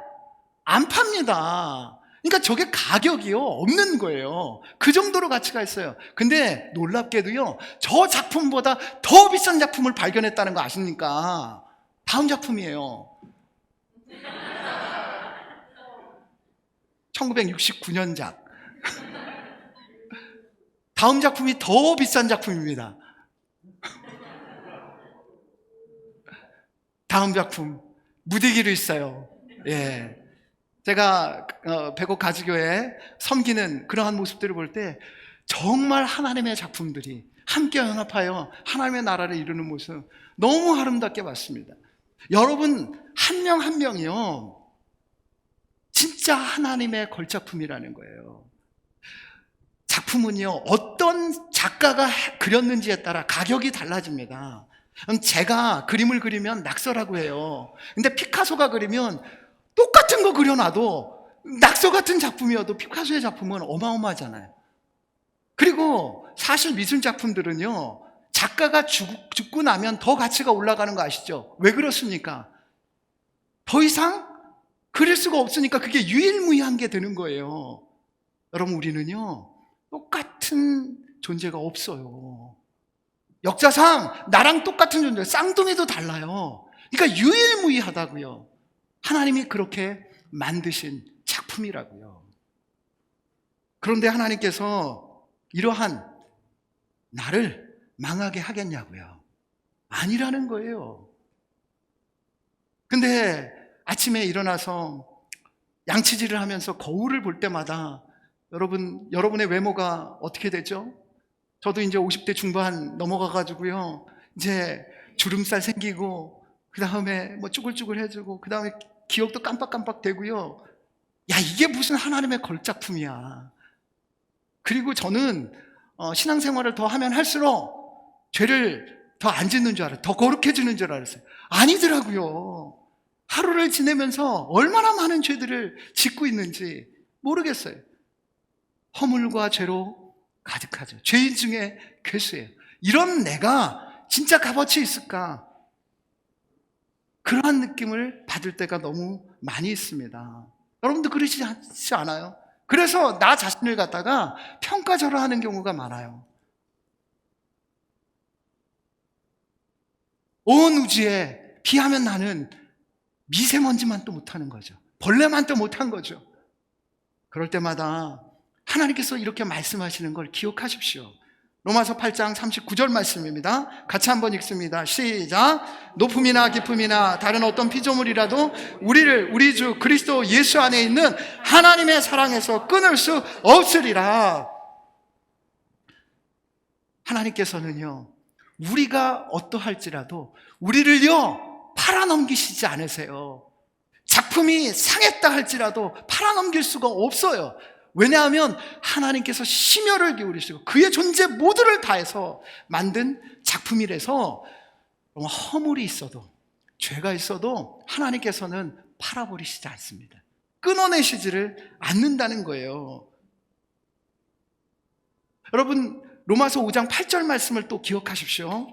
안 팝니다. 그러니까 저게 가격이요 없는 거예요. 그 정도로 가치가 있어요. 근데 놀랍게도요 저 작품보다 더 비싼 작품을 발견했다는 거 아십니까? 다음 작품이에요. 1969년작. 다음 작품이 더 비싼 작품입니다. 다음 작품 무디기로 있어요. 예. 제가 백옥 가지교회 섬기는 그러한 모습들을 볼 때 정말 하나님의 작품들이 함께 연합하여 하나님의 나라를 이루는 모습 너무 아름답게 봤습니다. 여러분 한 명 한 명이요 진짜 하나님의 걸작품이라는 거예요. 작품은요 어떤 작가가 그렸는지에 따라 가격이 달라집니다. 제가 그림을 그리면 낙서라고 해요. 근데 피카소가 그리면 똑같은 거 그려놔도 낙서 같은 작품이어도 피카소의 작품은 어마어마하잖아요. 그리고 사실 미술 작품들은요 작가가 죽고 나면 더 가치가 올라가는 거 아시죠? 왜 그렇습니까? 더 이상 그릴 수가 없으니까 그게 유일무이한 게 되는 거예요. 여러분 우리는요 똑같은 존재가 없어요. 역사상 나랑 똑같은 존재, 쌍둥이도 달라요. 그러니까 유일무이하다고요. 하나님이 그렇게 만드신 작품이라고요. 그런데 하나님께서 이러한 나를 망하게 하겠냐고요. 아니라는 거예요. 근데 아침에 일어나서 양치질을 하면서 거울을 볼 때마다 여러분의 외모가 어떻게 되죠? 저도 이제 50대 중반 넘어가가지고요. 이제 주름살 생기고, 그 다음에 쭈글쭈글해지고, 그 다음에 기억도 깜빡깜빡 되고요. 야, 이게 무슨 하나님의 걸작품이야. 그리고 저는 신앙생활을 더 하면 할수록 죄를 더 안 짓는 줄 알아요. 더 거룩해지는 줄 알았어요. 아니더라고요. 하루를 지내면서 얼마나 많은 죄들을 짓고 있는지 모르겠어요. 허물과 죄로 가득하죠. 죄인 중에 괴수예요. 이런 내가 진짜 값어치 있을까? 그러한 느낌을 받을 때가 너무 많이 있습니다. 여러분도 그러시지 않아요? 그래서 나 자신을 갖다가 평가절하하는 경우가 많아요. 온 우주에 비하면 나는 미세먼지만도 못하는 거죠. 벌레만도 못한 거죠. 그럴 때마다 하나님께서 이렇게 말씀하시는 걸 기억하십시오. 로마서 8장 39절 말씀입니다. 같이 한번 읽습니다. 시작. 높음이나 깊음이나 다른 어떤 피조물이라도 우리를 우리 주 그리스도 예수 안에 있는 하나님의 사랑에서 끊을 수 없으리라. 하나님께서는요 우리가 어떠할지라도 우리를요 팔아넘기시지 않으세요. 작품이 상했다 할지라도 팔아넘길 수가 없어요. 왜냐하면 하나님께서 심혈을 기울이시고 그의 존재 모두를 다해서 만든 작품이라서 허물이 있어도 죄가 있어도 하나님께서는 팔아버리시지 않습니다. 끊어내시지를 않는다는 거예요. 여러분 로마서 5장 8절 말씀을 또 기억하십시오.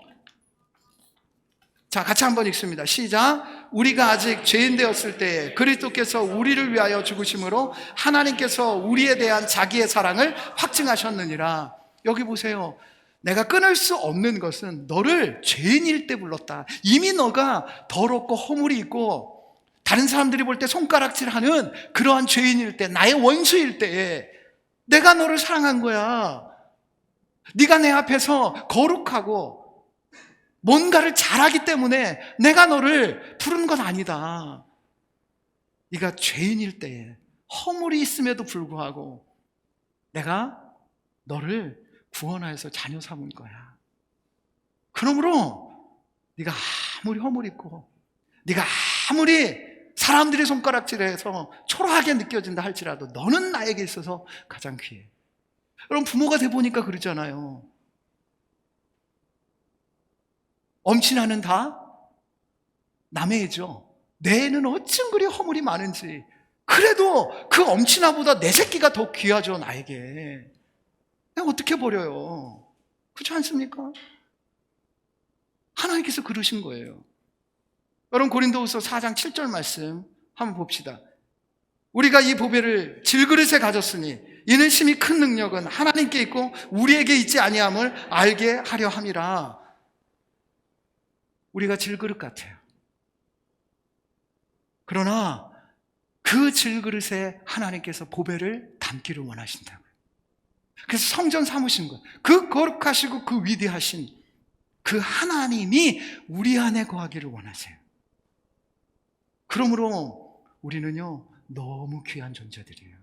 자, 같이 한번 읽습니다. 시작. 우리가 아직 죄인 되었을 때 그리스도께서 우리를 위하여 죽으심으로 하나님께서 우리에 대한 자기의 사랑을 확증하셨느니라. 여기 보세요. 내가 끊을 수 없는 것은 너를 죄인일 때 불렀다. 이미 너가 더럽고 허물이 있고 다른 사람들이 볼 때 손가락질하는 그러한 죄인일 때, 나의 원수일 때에 내가 너를 사랑한 거야. 네가 내 앞에서 거룩하고 뭔가를 잘하기 때문에 내가 너를 부른 건 아니다. 네가 죄인일 때에 허물이 있음에도 불구하고 내가 너를 구원하여서 자녀 삼은 거야. 그러므로 네가 아무리 허물 있고 네가 아무리 사람들이 손가락질해서 초라하게 느껴진다 할지라도 너는 나에게 있어서 가장 귀해. 여러분, 부모가 돼 보니까 그러잖아요. 엄친아는 다 남의 애죠. 내 애는 어쩜 그리 허물이 많은지. 그래도 그 엄친아보다 내 새끼가 더 귀하죠, 나에게. 내가 어떻게 버려요? 그렇지 않습니까? 하나님께서 그러신 거예요. 여러분, 고린도후서 4장 7절 말씀 한번 봅시다. 우리가 이 보배를 질그릇에 가졌으니 이는 심히 큰 능력은 하나님께 있고 우리에게 있지 아니함을 알게 하려 함이라. 우리가 질그릇 같아요. 그러나 그 질그릇에 하나님께서 보배를 담기를 원하신다고요. 그래서 성전 삼으신 것, 그 거룩하시고 그 위대하신 그 하나님이 우리 안에 거하기를 원하세요. 그러므로 우리는요, 너무 귀한 존재들이에요.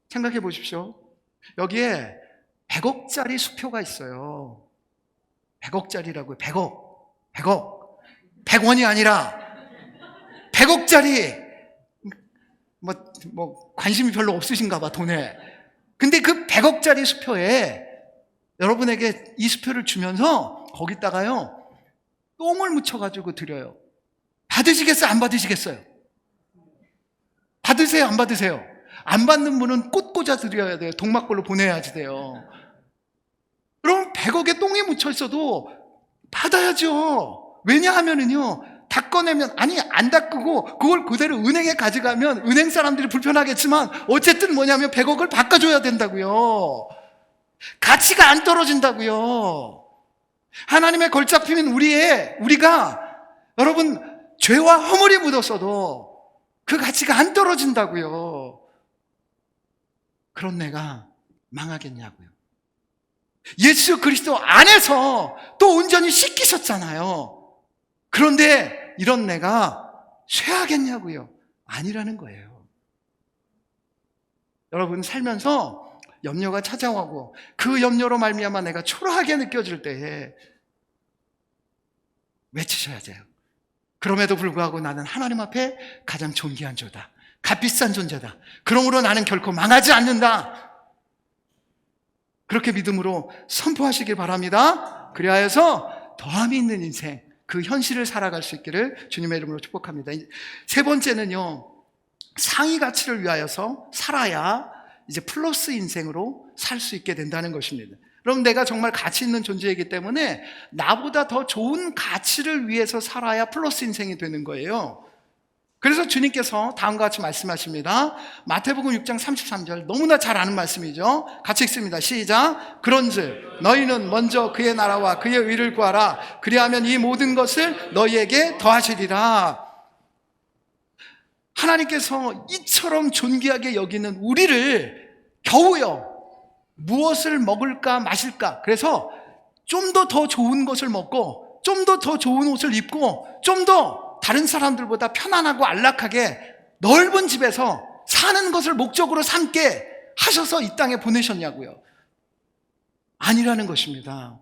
생각해 보십시오. 여기에 100억짜리 수표가 있어요. 100억짜리라고요. 100억. 100원이 아니라 100억짜리. 관심이 별로 없으신가 봐, 돈에. 근데 그 100억짜리 수표에 여러분에게 이 수표를 주면서 거기다가요, 똥을 묻혀가지고 드려요. 받으시겠어요? 안 받으시겠어요? 받으세요? 안 받으세요? 안 받는 분은 꽃 꽂아 드려야 돼요. 동막골로 보내야지 돼요. 그럼 100억에 똥이 묻혀 있어도 받아야죠. 왜냐하면은요, 다 꺼내면, 아니, 안 닦고 그걸 그대로 은행에 가져가면 은행 사람들이 불편하겠지만 어쨌든 뭐냐면 100억을 바꿔줘야 된다고요. 가치가 안 떨어진다고요. 하나님의 걸작품인 우리가 여러분 죄와 허물이 묻었어도 그 가치가 안 떨어진다고요. 그런 내가 망하겠냐고요. 예수 그리스도 안에서 또 온전히 씻기셨잖아요. 그런데 이런 내가 쇠하겠냐고요. 아니라는 거예요. 여러분, 살면서 염려가 찾아오고 그 염려로 말미암아 내가 초라하게 느껴질 때에 외치셔야 돼요. 그럼에도 불구하고 나는 하나님 앞에 가장 존귀한 자다. 값비싼 존재다. 그러므로 나는 결코 망하지 않는다. 그렇게 믿음으로 선포하시길 바랍니다. 그리하여서 더함이 있는 인생, 그 현실을 살아갈 수 있기를 주님의 이름으로 축복합니다. 세 번째는요, 상위 가치를 위하여서 살아야 이제 플러스 인생으로 살 수 있게 된다는 것입니다. 그럼 내가 정말 가치 있는 존재이기 때문에 나보다 더 좋은 가치를 위해서 살아야 플러스 인생이 되는 거예요. 그래서 주님께서 다음과 같이 말씀하십니다. 마태복음 6장 33절, 너무나 잘 아는 말씀이죠. 같이 읽습니다. 시작. 그런즉 너희는 먼저 그의 나라와 그의 의를 구하라. 그리하면 이 모든 것을 너희에게 더하시리라. 하나님께서 이처럼 존귀하게 여기는 우리를 겨우요, 무엇을 먹을까 마실까, 그래서 좀 더 좋은 것을 먹고 좀 더 좋은 옷을 입고 좀 더 다른 사람들보다 편안하고 안락하게 넓은 집에서 사는 것을 목적으로 삼게 하셔서 이 땅에 보내셨냐고요. 아니라는 것입니다.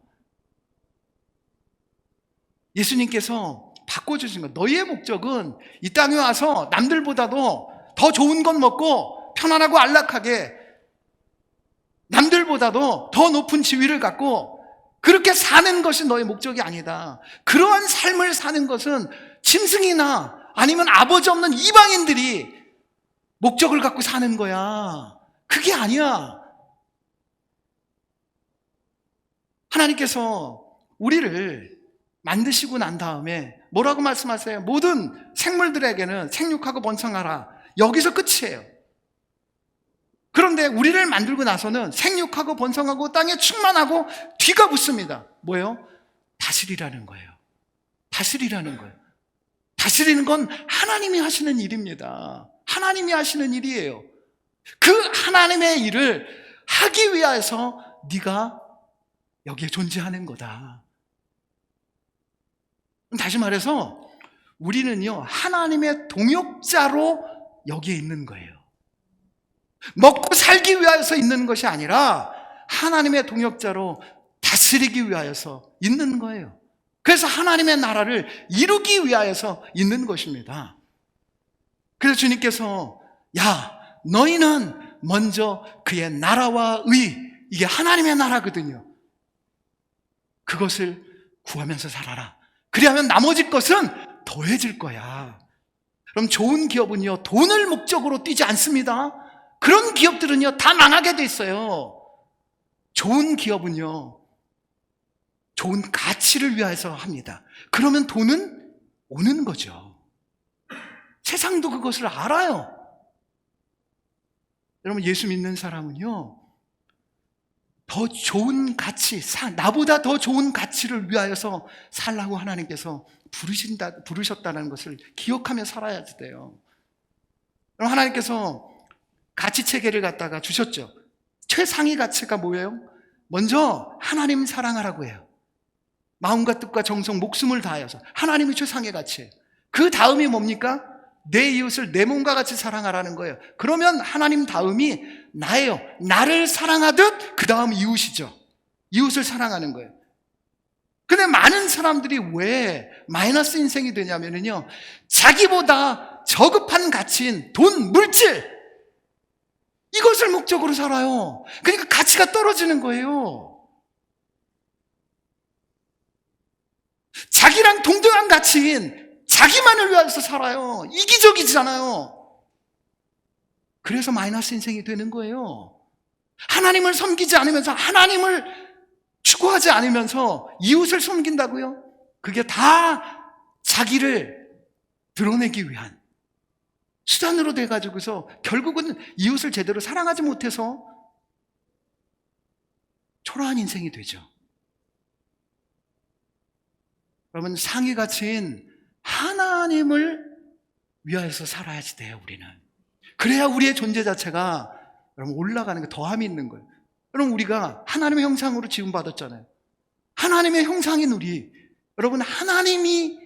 예수님께서 바꿔주신 것, 너희의 목적은 이 땅에 와서 남들보다도 더 좋은 것 먹고 편안하고 안락하게 남들보다도 더 높은 지위를 갖고 그렇게 사는 것이 너의 목적이 아니다. 그러한 삶을 사는 것은 짐승이나 아니면 아버지 없는 이방인들이 목적을 갖고 사는 거야. 그게 아니야. 하나님께서 우리를 만드시고 난 다음에 뭐라고 말씀하세요? 모든 생물들에게는 생육하고 번성하라. 여기서 끝이에요. 그런데 우리를 만들고 나서는 생육하고 번성하고 땅에 충만하고 뒤가 붙습니다. 뭐예요? 다스리라는 거예요. 다스리라는 거예요. 다스리는 건 하나님이 하시는 일입니다. 하나님이 하시는 일이에요. 그 하나님의 일을 하기 위해서 네가 여기에 존재하는 거다. 다시 말해서 우리는요, 하나님의 동역자로 여기에 있는 거예요. 먹고 살기 위해서 있는 것이 아니라 하나님의 동역자로 다스리기 위하여서 있는 거예요. 그래서 하나님의 나라를 이루기 위하여서 있는 것입니다. 그래서 주님께서 야, 너희는 먼저 그의 나라와 의, 이게 하나님의 나라거든요. 그것을 구하면서 살아라. 그리하면 나머지 것은 더해질 거야. 그럼 좋은 기업은요, 돈을 목적으로 뛰지 않습니다. 그런 기업들은요, 다 망하게 돼 있어요. 좋은 기업은요, 좋은 가치를 위해서 합니다. 그러면 돈은 오는 거죠. 세상도 그것을 알아요. 여러분, 예수 믿는 사람은요, 더 좋은 가치, 나보다 더 좋은 가치를 위하여서 살라고 하나님께서 부르셨다는 것을 기억하며 살아야 돼요. 그럼 하나님께서 가치 체계를 갖다가 주셨죠. 최상위 가치가 뭐예요? 먼저 하나님 사랑하라고 해요. 마음과 뜻과 정성, 목숨을 다하여서. 하나님이 최상의 가치예요. 그 다음이 뭡니까? 내 이웃을 내 몸과 같이 사랑하라는 거예요. 그러면 하나님 다음이 나예요. 나를 사랑하듯 그 다음 이웃이죠. 이웃을 사랑하는 거예요. 근데 많은 사람들이 왜 마이너스 인생이 되냐면요, 자기보다 저급한 가치인 돈, 물질, 이것을 목적으로 살아요. 그러니까 가치가 떨어지는 거예요. 자기랑 동등한 가치인 자기만을 위해서 살아요. 이기적이잖아요. 그래서 마이너스 인생이 되는 거예요. 하나님을 섬기지 않으면서, 하나님을 추구하지 않으면서 이웃을 섬긴다고요? 그게 다 자기를 드러내기 위한 수단으로 돼가지고서 결국은 이웃을 제대로 사랑하지 못해서 초라한 인생이 되죠. 여러분, 상위 가치인 하나님을 위하여서 살아야지 돼요, 우리는. 그래야 우리의 존재 자체가 여러분 올라가는 게 더함이 있는 거예요. 여러분, 우리가 하나님의 형상으로 지음받았잖아요. 하나님의 형상인 우리, 여러분, 하나님이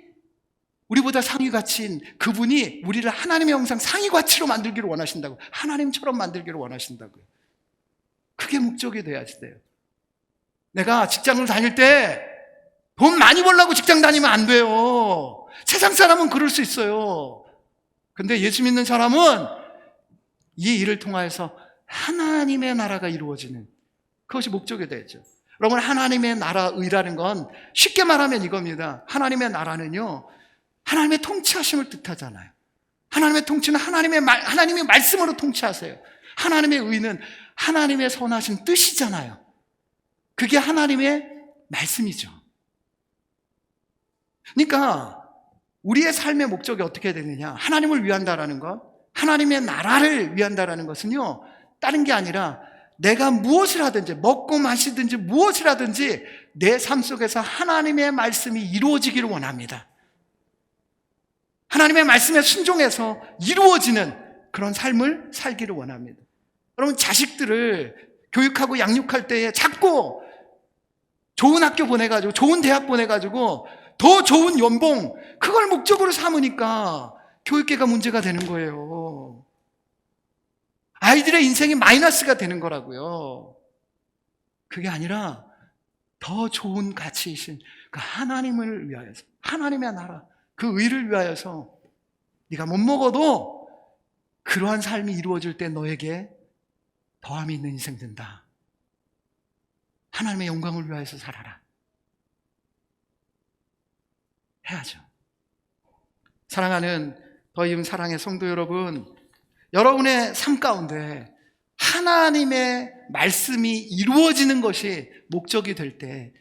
우리보다 상위 가치인 그분이 우리를 하나님의 형상 상위 가치로 만들기를 원하신다고, 하나님처럼 만들기를 원하신다고요. 그게 목적이 돼야지 돼요. 내가 직장을 다닐 때 돈 많이 벌려고 직장 다니면 안 돼요. 세상 사람은 그럴 수 있어요. 근데 예수 믿는 사람은 이 일을 통하여서 하나님의 나라가 이루어지는, 그것이 목적이 되죠. 여러분, 하나님의 나라의라는 건 쉽게 말하면 이겁니다. 하나님의 나라는요, 하나님의 통치하심을 뜻하잖아요. 하나님의 통치는 하나님의 말씀으로 통치하세요. 하나님의 의는 하나님의 선하신 뜻이잖아요. 그게 하나님의 말씀이죠. 그러니까 우리의 삶의 목적이 어떻게 되느냐, 하나님을 위한다라는 것, 하나님의 나라를 위한다라는 것은요, 다른 게 아니라 내가 무엇을 하든지, 먹고 마시든지 무엇을 하든지 내 삶 속에서 하나님의 말씀이 이루어지기를 원합니다. 하나님의 말씀에 순종해서 이루어지는 그런 삶을 살기를 원합니다. 여러분, 자식들을 교육하고 양육할 때에 자꾸 좋은 학교 보내가지고, 좋은 대학 보내가지고 더 좋은 연봉, 그걸 목적으로 삼으니까 교육계가 문제가 되는 거예요. 아이들의 인생이 마이너스가 되는 거라고요. 그게 아니라 더 좋은 가치이신 그 하나님을 위하여서, 하나님의 나라, 그 의를 위하여서 네가 못 먹어도 그러한 삶이 이루어질 때 너에게 더함이 있는 인생 된다. 하나님의 영광을 위하여서 살아라. 해야죠. 사랑하는 더 이은 사랑의 성도 여러분, 여러분의 삶 가운데 하나님의 말씀이 이루어지는 것이 목적이 될 때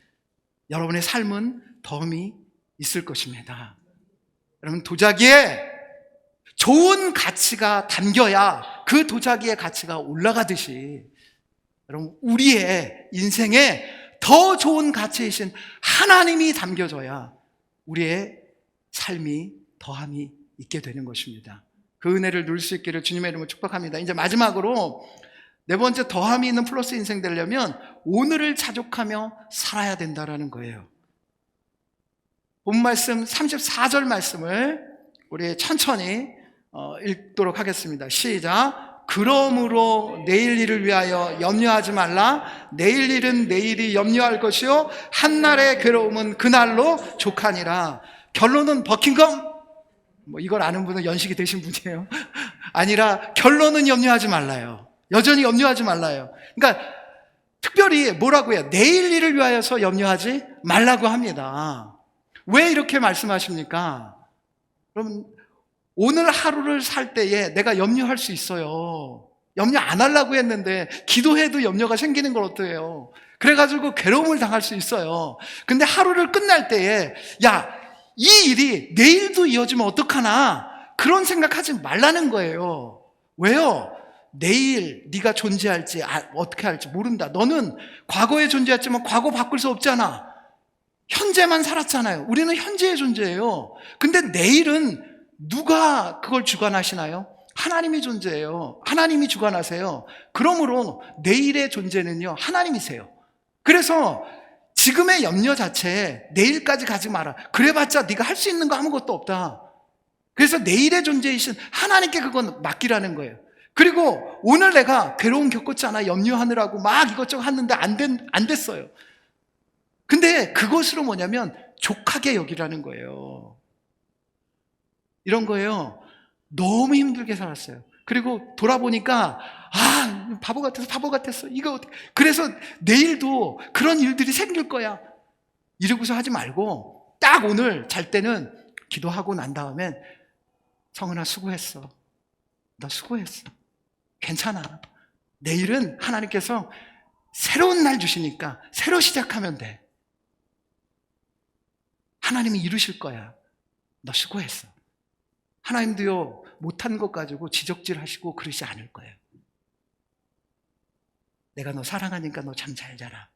여러분의 삶은 덤이 있을 것입니다. 여러분, 도자기에 좋은 가치가 담겨야 그 도자기의 가치가 올라가듯이 여러분, 우리의 인생에 더 좋은 가치이신 하나님이 담겨져야 우리의 삶이 더함이 있게 되는 것입니다. 그 은혜를 누릴 수 있기를 주님의 이름으로 축복합니다. 이제 마지막으로 네 번째, 더함이 있는 플러스 인생 되려면 오늘을 자족하며 살아야 된다라는 거예요. 본 말씀 34절 말씀을 우리 천천히 읽도록 하겠습니다. 시작. 그러므로 내일 일을 위하여 염려하지 말라. 내일 일은 내일이 염려할 것이요 한날의 괴로움은 그날로 족하니라. 결론은 버킹엄? 이걸 아는 분은 연식이 되신 분이에요. 아니라 결론은 염려하지 말라요. 여전히 염려하지 말라요. 그러니까 특별히 뭐라고 해요? 내일 일을 위하여서 염려하지 말라고 합니다. 왜 이렇게 말씀하십니까? 여러분, 오늘 하루를 살 때에 내가 염려할 수 있어요. 염려 안 하려고 했는데 기도해도 염려가 생기는 걸 어때요? 그래가지고 괴로움을 당할 수 있어요. 근데 하루를 끝날 때에 이 일이 내일도 이어지면 어떡하나, 그런 생각하지 말라는 거예요. 왜요? 내일 네가 존재할지 어떻게 할지 모른다. 너는 과거에 존재했지만 과거 바꿀 수 없잖아. 현재만 살았잖아요. 우리는 현재의 존재예요. 근데 내일은 누가 그걸 주관하시나요? 하나님이 존재해요. 하나님이 주관하세요. 그러므로 내일의 존재는요, 하나님이세요. 그래서 지금의 염려 자체에 내일까지 가지 마라. 그래봤자 네가 할 수 있는 거 아무것도 없다. 그래서 내일의 존재이신 하나님께 그건 맡기라는 거예요. 그리고 오늘 내가 괴로움 겪었잖아. 염려하느라고 막 이것저것 했는데 안 됐어요. 근데 그것으로 뭐냐면 족하게 여기라는 거예요. 이런 거예요. 너무 힘들게 살았어요. 그리고 돌아보니까 바보 같았어. 이거 그래서 내일도 그런 일들이 생길 거야. 이러고서 하지 말고 딱 오늘 잘 때는 기도하고 난 다음엔 성은아 수고했어. 너 수고했어. 괜찮아. 내일은 하나님께서 새로운 날 주시니까 새로 시작하면 돼. 하나님이 이루실 거야. 너 수고했어. 하나님도요, 못한 것 가지고 지적질 하시고 그러지 않을 거예요. 내가 너 사랑하니까 너 잠 잘 자라.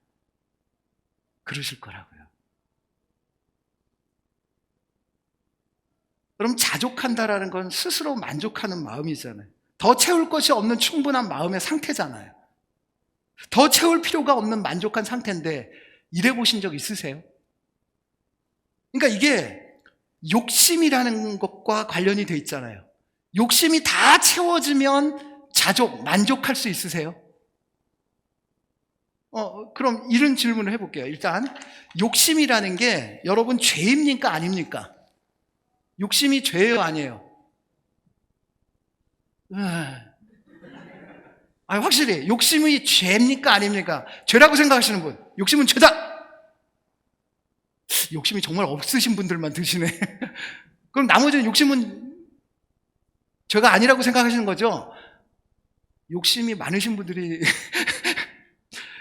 그러실 거라고요. 그럼 자족한다라는 건 스스로 만족하는 마음이잖아요. 더 채울 것이 없는 충분한 마음의 상태잖아요. 더 채울 필요가 없는 만족한 상태인데 이래 보신 적 있으세요? 그러니까 이게 욕심이라는 것과 관련이 돼 있잖아요. 욕심이 다 채워지면 만족할 수 있으세요? 그럼 이런 질문을 해볼게요. 일단 욕심이라는 게 여러분 죄입니까 아닙니까? 욕심이 죄예요 아니에요? 확실히 욕심이 죄입니까 아닙니까? 죄라고 생각하시는 분, 욕심은 죄다. 욕심이 정말 없으신 분들만 드시네. 그럼 나머지는 욕심은 죄가 아니라고 생각하시는 거죠? 욕심이 많으신 분들이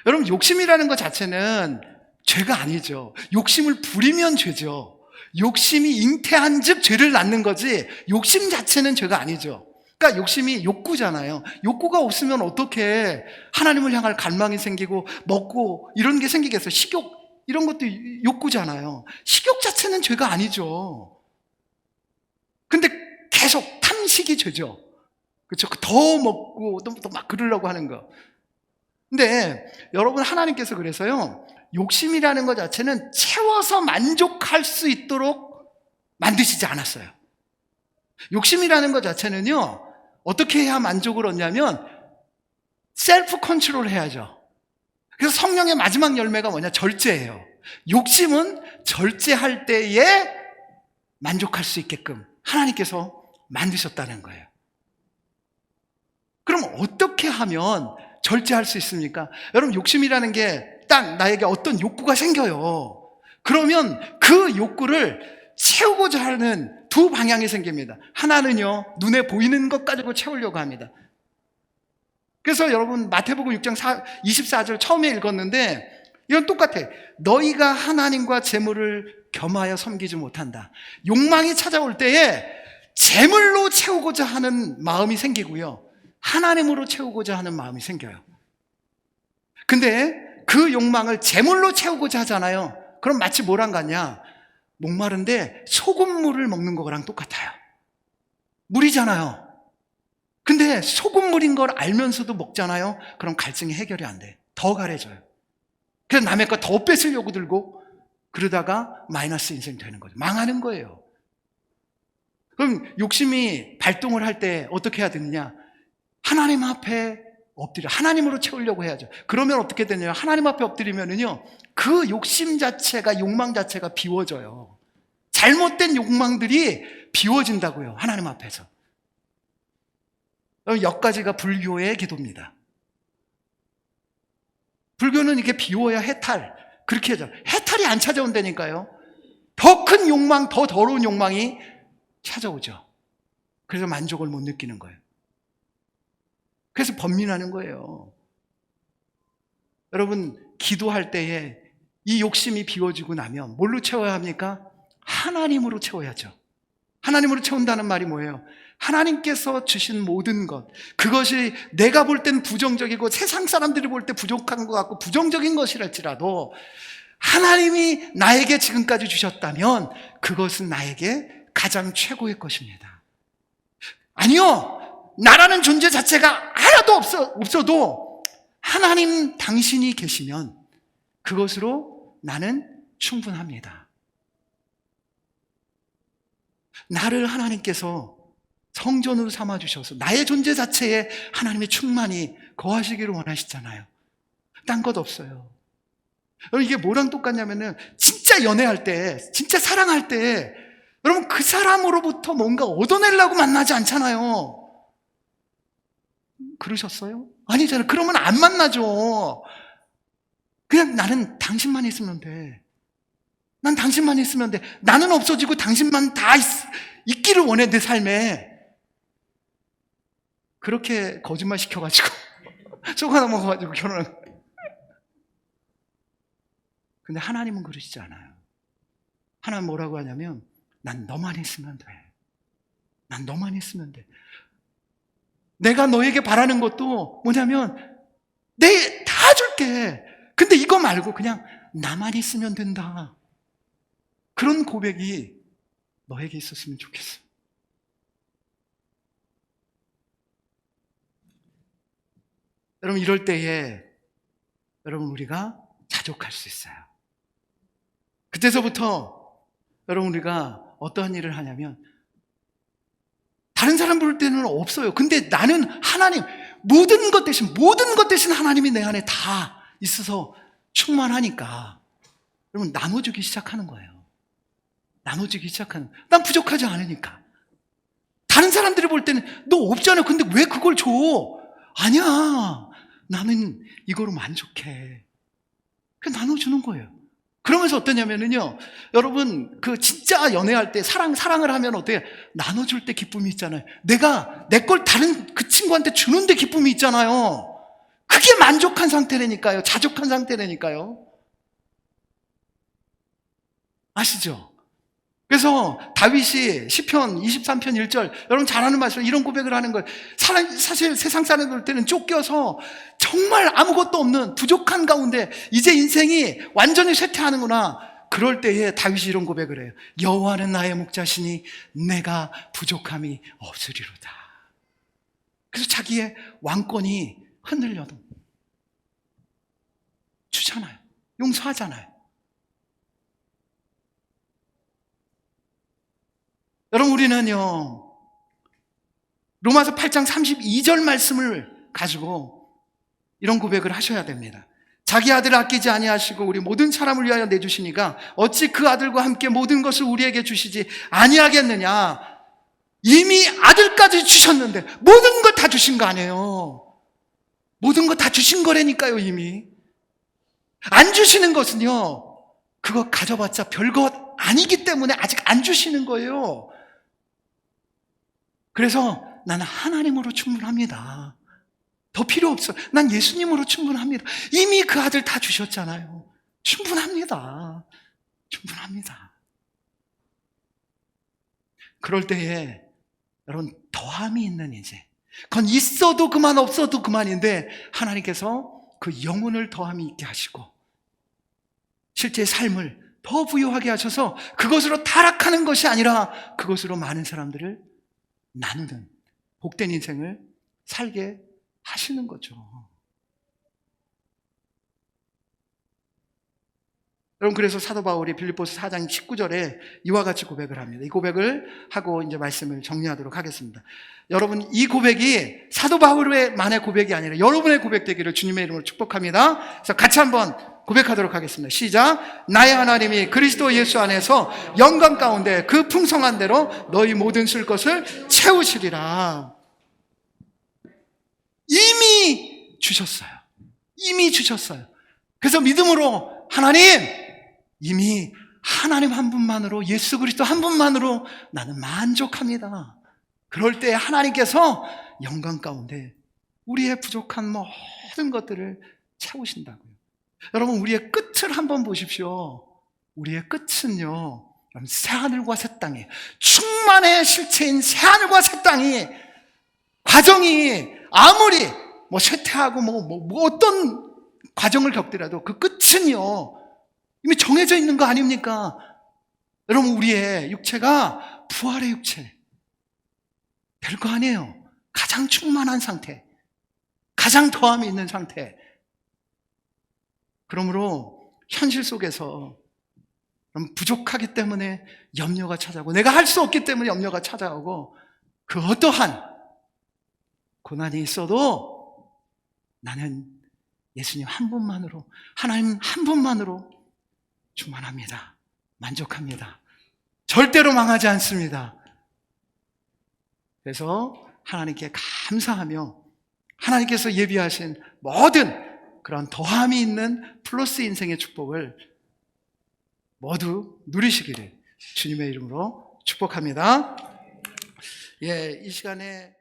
여러분, 욕심이라는 것 자체는 죄가 아니죠. 욕심을 부리면 죄죠. 욕심이 잉태한 즉 죄를 낳는 거지 욕심 자체는 죄가 아니죠. 그러니까 욕심이 욕구잖아요. 욕구가 없으면 어떻게 하나님을 향할 갈망이 생기고 먹고 이런 게 생기겠어요? 식욕 이런 것도 욕구잖아요. 식욕 자체는 죄가 아니죠. 근데 계속 탐식이 죄죠. 그렇죠? 더 먹고 또 막 그러려고 하는 거. 근데 여러분, 하나님께서 그래서요, 욕심이라는 것 자체는 채워서 만족할 수 있도록 만드시지 않았어요. 욕심이라는 것 자체는요, 어떻게 해야 만족을 얻냐면 셀프 컨트롤 해야죠. 그래서 성령의 마지막 열매가 뭐냐? 절제예요. 욕심은 절제할 때에 만족할 수 있게끔 하나님께서 만드셨다는 거예요. 그럼 어떻게 하면 절제할 수 있습니까? 여러분, 욕심이라는 게 딱 나에게 어떤 욕구가 생겨요. 그러면 그 욕구를 채우고자 하는 두 방향이 생깁니다. 하나는요, 눈에 보이는 것 가지고 채우려고 합니다. 그래서 여러분 마태복음 6장 24절 처음에 읽었는데 이건 똑같아. 너희가 하나님과 재물을 겸하여 섬기지 못한다. 욕망이 찾아올 때에 재물로 채우고자 하는 마음이 생기고요, 하나님으로 채우고자 하는 마음이 생겨요. 근데 그 욕망을 재물로 채우고자 하잖아요. 그럼 마치 뭐랑 같냐? 목마른데 소금물을 먹는 거랑 똑같아요. 물이잖아요. 근데 소금물인 걸 알면서도 먹잖아요. 그럼 갈증이 해결이 안 돼. 더 가래져요. 그래서 남의 거 더 뺏으려고 들고 그러다가 마이너스 인생 되는 거죠. 망하는 거예요. 그럼 욕심이 발동을 할 때 어떻게 해야 되느냐? 하나님 앞에 엎드려 하나님으로 채우려고 해야죠. 그러면 어떻게 되냐면 하나님 앞에 엎드리면은요, 그 욕심 자체가, 욕망 자체가 비워져요. 잘못된 욕망들이 비워진다고요, 하나님 앞에서. 여기까지가 불교의 기도입니다. 불교는 이게 비워야 해탈, 그렇게 하죠. 해탈이 안 찾아온다니까요. 더 큰 욕망, 더 더러운 욕망이 찾아오죠. 그래서 만족을 못 느끼는 거예요. 그래서 번민하는 거예요. 여러분, 기도할 때에 이 욕심이 비워지고 나면 뭘로 채워야 합니까? 하나님으로 채워야죠. 하나님으로 채운다는 말이 뭐예요? 하나님께서 주신 모든 것, 그것이 내가 볼 땐 부정적이고 세상 사람들이 볼 때 부족한 것 같고 부정적인 것이랄지라도 하나님이 나에게 지금까지 주셨다면 그것은 나에게 가장 최고의 것입니다. 아니요, 나라는 존재 자체가 하나도 없어도 하나님 당신이 계시면 그것으로 나는 충분합니다. 나를 하나님께서 성전으로 삼아주셔서 나의 존재 자체에 하나님의 충만이 거하시기를 원하시잖아요. 딴 것 없어요. 이게 뭐랑 똑같냐면은 진짜 연애할 때, 진짜 사랑할 때 여러분 그 사람으로부터 뭔가 얻어내려고 만나지 않잖아요. 그러셨어요? 아니잖아요. 그러면 안 만나죠. 그냥 나는 당신만 있으면 돼. 난 당신만 있으면 돼. 나는 없어지고 당신만 다 있기를 원해, 내 삶에. 그렇게 거짓말 시켜가지고 속 하나 먹어가지고 결혼한 거예요. 근데 하나님은 그러시지 않아요. 하나님 뭐라고 하냐면 난 너만 있으면 돼. 난 너만 있으면 돼. 내가 너에게 바라는 것도 뭐냐면 내 다 줄게. 근데 이거 말고 그냥 나만 있으면 된다. 그런 고백이 너에게 있었으면 좋겠어. 여러분, 이럴 때에 여러분 우리가 자족할 수 있어요. 그때서부터 여러분 우리가 어떠한 일을 하냐면 다른 사람 볼 때는 없어요. 근데 나는 하나님, 모든 것 대신 하나님이 내 안에 다 있어서 충만하니까 여러분 나눠주기 시작하는 거예요. 나눠주기 시작하는. 난 부족하지 않으니까. 다른 사람들이 볼 때는 너 없잖아. 근데 왜 그걸 줘? 아니야. 나는 이거로 만족해. 그냥 나눠주는 거예요. 그러면서 어떠냐면요, 여러분 그 진짜 연애할 때 사랑을 하면 어때요? 나눠줄 때 기쁨이 있잖아요. 내가 내 걸 다른 그 친구한테 주는데 기쁨이 있잖아요. 그게 만족한 상태라니까요. 자족한 상태라니까요. 아시죠? 그래서 다윗이 시편 23편 1절, 여러분 잘 아는 말씀, 이런 고백을 하는 거예요. 사실 세상 사람들 볼 때는 쫓겨서 정말 아무것도 없는 부족한 가운데 이제 인생이 완전히 쇠퇴하는구나. 그럴 때에 다윗이 이런 고백을 해요. 여호와는 나의 목자시니 내가 부족함이 없으리로다. 그래서 자기의 왕권이 흔들려도 주잖아요. 용서하잖아요. 여러분, 우리는요, 로마서 8장 32절 말씀을 가지고 이런 고백을 하셔야 됩니다. 자기 아들을 아끼지 아니하시고 우리 모든 사람을 위하여 내주시니까 어찌 그 아들과 함께 모든 것을 우리에게 주시지 아니하겠느냐. 이미 아들까지 주셨는데 모든 걸 다 주신 거 아니에요. 모든 거 다 주신 거라니까요. 이미 안 주시는 것은요, 그거 가져봤자 별것 아니기 때문에 아직 안 주시는 거예요. 그래서 나는 하나님으로 충분합니다. 더 필요 없어요. 난 예수님으로 충분합니다. 이미 그 아들 다 주셨잖아요. 충분합니다. 충분합니다. 그럴 때에 여러분 더함이 있는 인생, 그건 있어도 그만 없어도 그만인데 하나님께서 그 영혼을 더함이 있게 하시고 실제 삶을 더 부유하게 하셔서 그것으로 타락하는 것이 아니라 그것으로 많은 사람들을 나누는 복된 인생을 살게 하시는 거죠. 여러분, 그래서 사도 바울이 빌립보서 4장 19절에 이와 같이 고백을 합니다. 이 고백을 하고 이제 말씀을 정리하도록 하겠습니다. 여러분, 이 고백이 사도 바울의 만의 고백이 아니라 여러분의 고백 되기를 주님의 이름으로 축복합니다. 그래서 같이 한번 고백하도록 하겠습니다. 시작. 나의 하나님이 그리스도 예수 안에서 영광 가운데 그 풍성한 대로 너희 모든 쓸 것을 채우시리라. 이미 주셨어요. 이미 주셨어요. 그래서 믿음으로 하나님, 이미 하나님 한 분만으로, 예수 그리스도 한 분만으로 나는 만족합니다. 그럴 때 하나님께서 영광 가운데 우리의 부족한 모든 것들을 채우신다고요. 여러분, 우리의 끝을 한번 보십시오. 우리의 끝은요, 새하늘과 새 땅이에요. 충만의 실체인 새하늘과 새 땅이, 과정이 아무리 쇠퇴하고 어떤 과정을 겪더라도 그 끝은요 이미 정해져 있는 거 아닙니까? 여러분, 우리의 육체가 부활의 육체, 별거 아니에요. 가장 충만한 상태, 가장 더함이 있는 상태. 그러므로 현실 속에서 부족하기 때문에 염려가 찾아오고, 내가 할 수 없기 때문에 염려가 찾아오고, 그 어떠한 고난이 있어도 나는 예수님 한 분만으로, 하나님 한 분만으로 충만합니다. 만족합니다. 절대로 망하지 않습니다. 그래서 하나님께 감사하며 하나님께서 예비하신 모든 그런 더함이 있는 플러스 인생의 축복을 모두 누리시기를 주님의 이름으로 축복합니다. 이 시간에